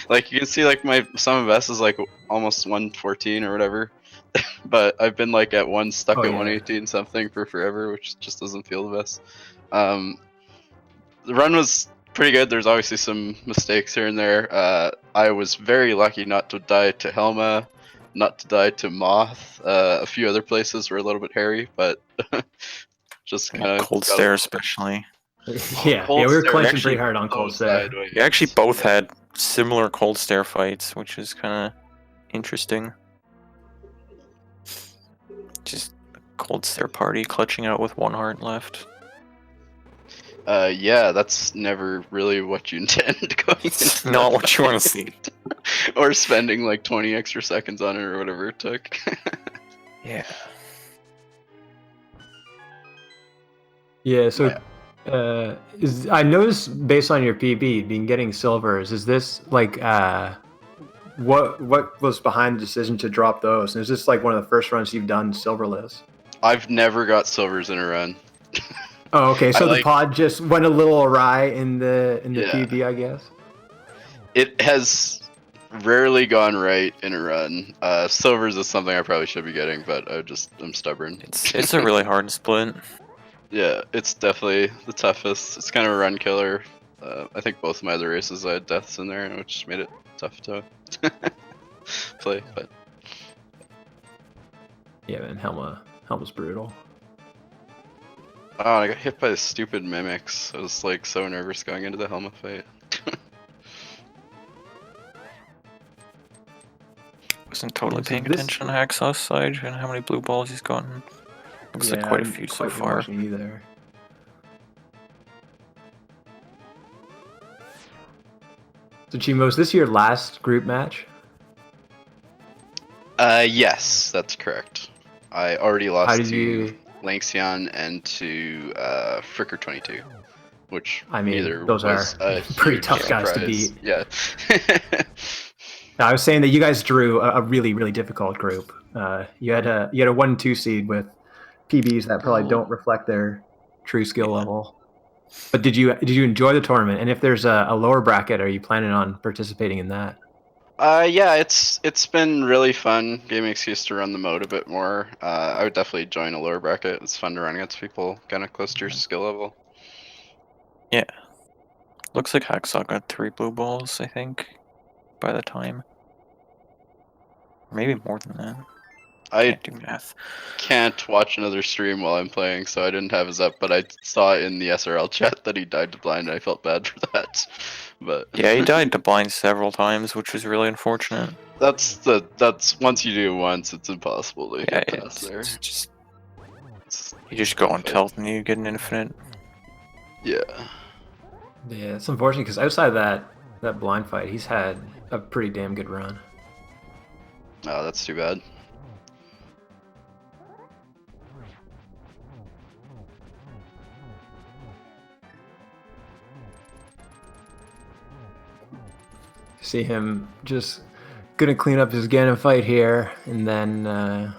Like you can see, like my sum of S is like almost 114 or whatever, but I've been like at stuck at 118 something for forever, which just doesn't feel the best. The run was pretty good. There's obviously some mistakes here and there. I was very lucky not to die to Helma, not to die to Moth. A few other places were a little bit hairy, but just kind of Cold Stare especially. yeah, we were clenching pretty hard on Cold Stare. We actually both had similar Cold Stare fights, which is kind of interesting. Just a Cold Stare party clutching out with 1 heart left. Yeah, that's never really what you intend going into. Not what you want to see. Or spending like 20 extra seconds on it or whatever it took. Yeah. Yeah, so I noticed based on your PB, being getting silvers, is this like what was behind the decision to drop those? And is this like one of the first runs you've done silverless? I've never got silvers in a run. Oh, okay. So the pod just went a little awry in the PB, I guess. It has rarely gone right in a run. Silvers is something I probably should be getting, but I'm stubborn. It's a really hard split. Yeah, it's definitely the toughest. It's kind of a run killer. I think both of my other races I had deaths in there, which made it tough to play. But yeah, man, Helma's brutal. Oh, I got hit by the stupid mimics. I was like so nervous going into the Helma fight. Wasn't totally paying attention on Hacksaw's side and how many blue balls he's gotten. Looks like quite a few so far. Either. So Chimo, is this your last group match? Yes, that's correct. I already lost to Lanxion and to Fricker22, which I mean, those are pretty tough guys to beat. Yeah. I was saying that you guys drew a really, really difficult group. You had a 1-2 seed with PBs that probably don't reflect their true skill level. But did you enjoy the tournament? And if there's a lower bracket, are you planning on participating in that? Yeah, it's been really fun. Gave me an excuse to run the mode a bit more. I would definitely join a lower bracket. It's fun to run against people kind of close to your skill level. Yeah. Looks like Hacksaw got 3 blue balls, I think, by the time. Maybe more than that. I can't do math. Can't watch another stream while I'm playing, so I didn't have his up, but I saw in the SRL chat that he died to blind, and I felt bad for that. But yeah, he died to blind several times, which was really unfortunate. That's once you do it once, it's impossible to get past there. You just go on tilt and you get an infinite. Yeah. Yeah, it's unfortunate because outside of that blind fight, he's had a pretty damn good run. Oh, that's too bad. See him just gonna clean up his Ganon fight here and then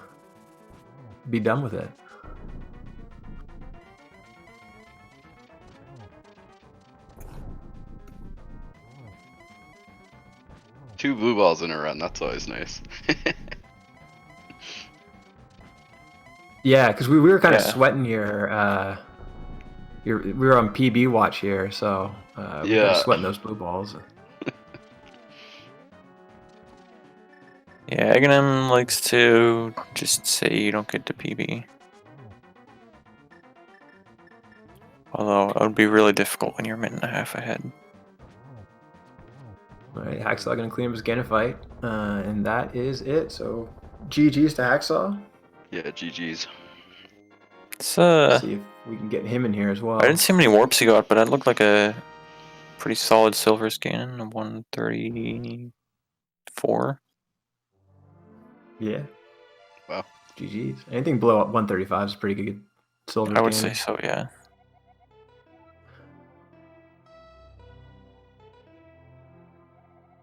be done with it. Two blue balls in a run, that's always nice. Yeah, because we were kind of Yeah. sweating here. We were on PB watch here, so we were Yeah. sweating those blue balls. Yeah, Aghanim likes to just say you don't get to PB. Although it would be really difficult when you're a minute and a half ahead. All right, Hacksaw gonna clean up his Ganon fight, and that is it. So GG's to Hacksaw. Yeah, GG's. It's See if we can get him in here as well. I didn't see how many warps he got, but that looked like a pretty solid silver scan, a 134. Yeah. Wow. GG's. Anything below 135 is pretty good silver. I would Ganon. say so, yeah.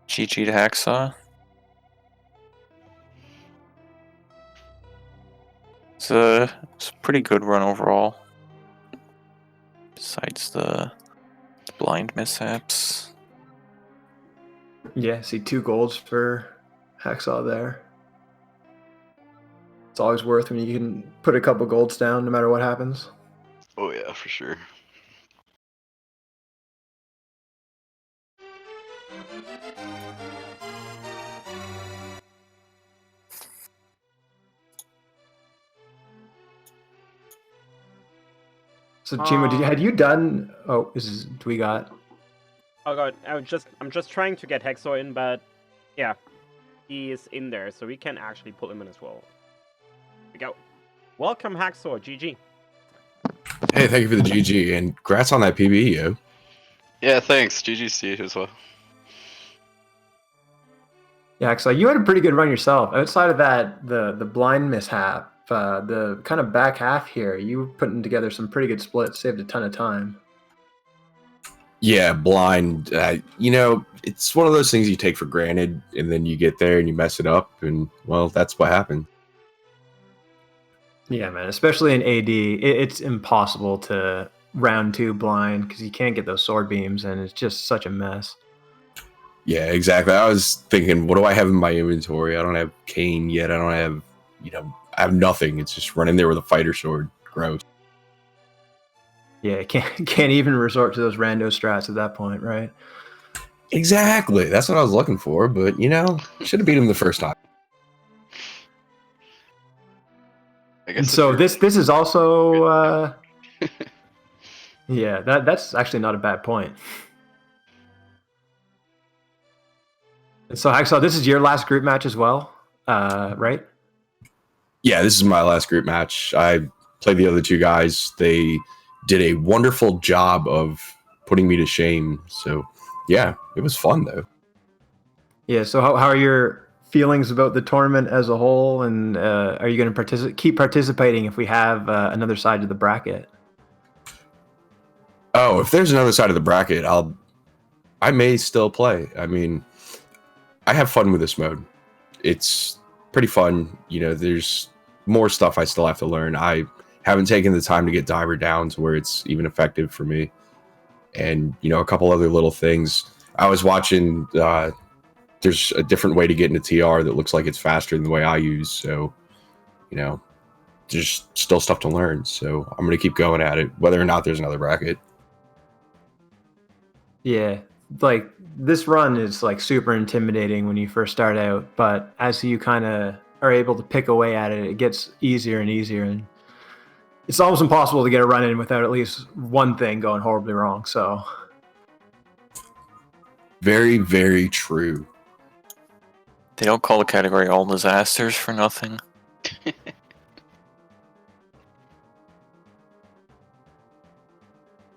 GG to Hacksaw. It's a pretty good run overall. Besides the blind mishaps. Yeah, see 2 golds for Hacksaw there. It's always worth when you can put a couple golds down no matter what happens. Oh yeah, for sure. So Chimo, had you done? Oh, do we got? Oh god, I'm just trying to get Hexor in, but yeah, he is in there, so we can actually pull him in as well. Here we go. Welcome, Hacksaw. GG. Hey, thank you for the GG, and congrats on that PB, yo. Yeah, thanks. GG's to you as well. Yeah, so you had a pretty good run yourself. Outside of that, the blind mishap, the kind of back half here, you were putting together some pretty good splits, saved a ton of time. Yeah, blind. You know, it's one of those things you take for granted, and then you get there and you mess it up, and well, that's what happened. Yeah, man, especially in AD, it's impossible to round 2 blind because you can't get those sword beams, and it's just such a mess. Yeah, exactly. I was thinking, what do I have in my inventory? I don't have Cane yet. I don't have, I have nothing. It's just running there with a fighter sword. Gross. Yeah, can't even resort to those rando strats at that point, right? Exactly. That's what I was looking for, but, should have beat him the first time. I And guess so this is also yeah, that's actually not a bad point. And so Hacksaw, this is your last group match as well, right? Yeah, this is my last group match. I played the other 2 guys. They did a wonderful job of putting me to shame. So, yeah, it was fun, though. Yeah, so how are your feelings about the tournament as a whole, and are you going to keep participating if we have another side to the bracket? Oh, if there's another side of the bracket, I may still play. I mean, I have fun with this mode. It's pretty fun. There's more stuff I still have to learn. I haven't taken the time to get diver down to where it's even effective for me. And, a couple other little things. I was watching, there's a different way to get into TR that looks like it's faster than the way I use. So, there's still stuff to learn. So I'm going to keep going at it, whether or not there's another bracket. Yeah, like this run is like super intimidating when you first start out, but as you kind of are able to pick away at it, it gets easier and easier, and it's almost impossible to get a run in without at least one thing going horribly wrong. So very, very true. They don't call the category all disasters for nothing.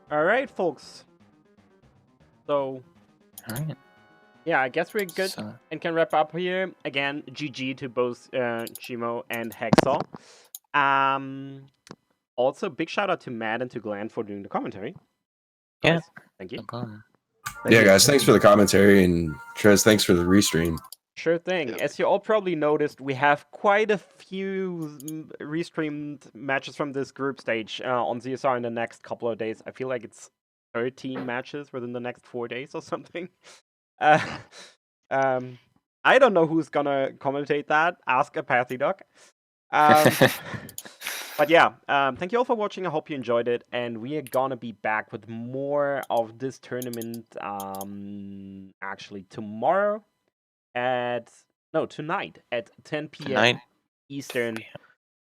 All right, folks. So, Alright. yeah, I guess we're good So, and can wrap up here. Again, GG to both cheamo and hacksaww. Also, big shout out to Matt and to Glenn for doing the commentary. Yeah. Guys, thank you. no problem. Yeah, guys, thanks for the commentary, and Trez, thanks for the restream. Sure thing. Yep. As you all probably noticed, we have quite a few restreamed matches from this group stage on ZSR in the next couple of days. I feel like it's 13 matches within the next 4 days or something. I don't know who's gonna commentate that. Ask a Pathy Duck. But yeah, thank you all for watching. I hope you enjoyed it, and we are gonna be back with more of this tournament actually tomorrow tonight at 10 p.m. Tonight. Eastern.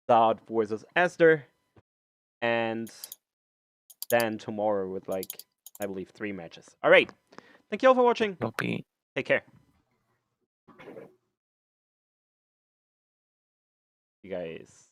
Cloud versus Esther, and then tomorrow with I believe 3 matches. All right, thank you all for watching. Will be. Take care. You guys.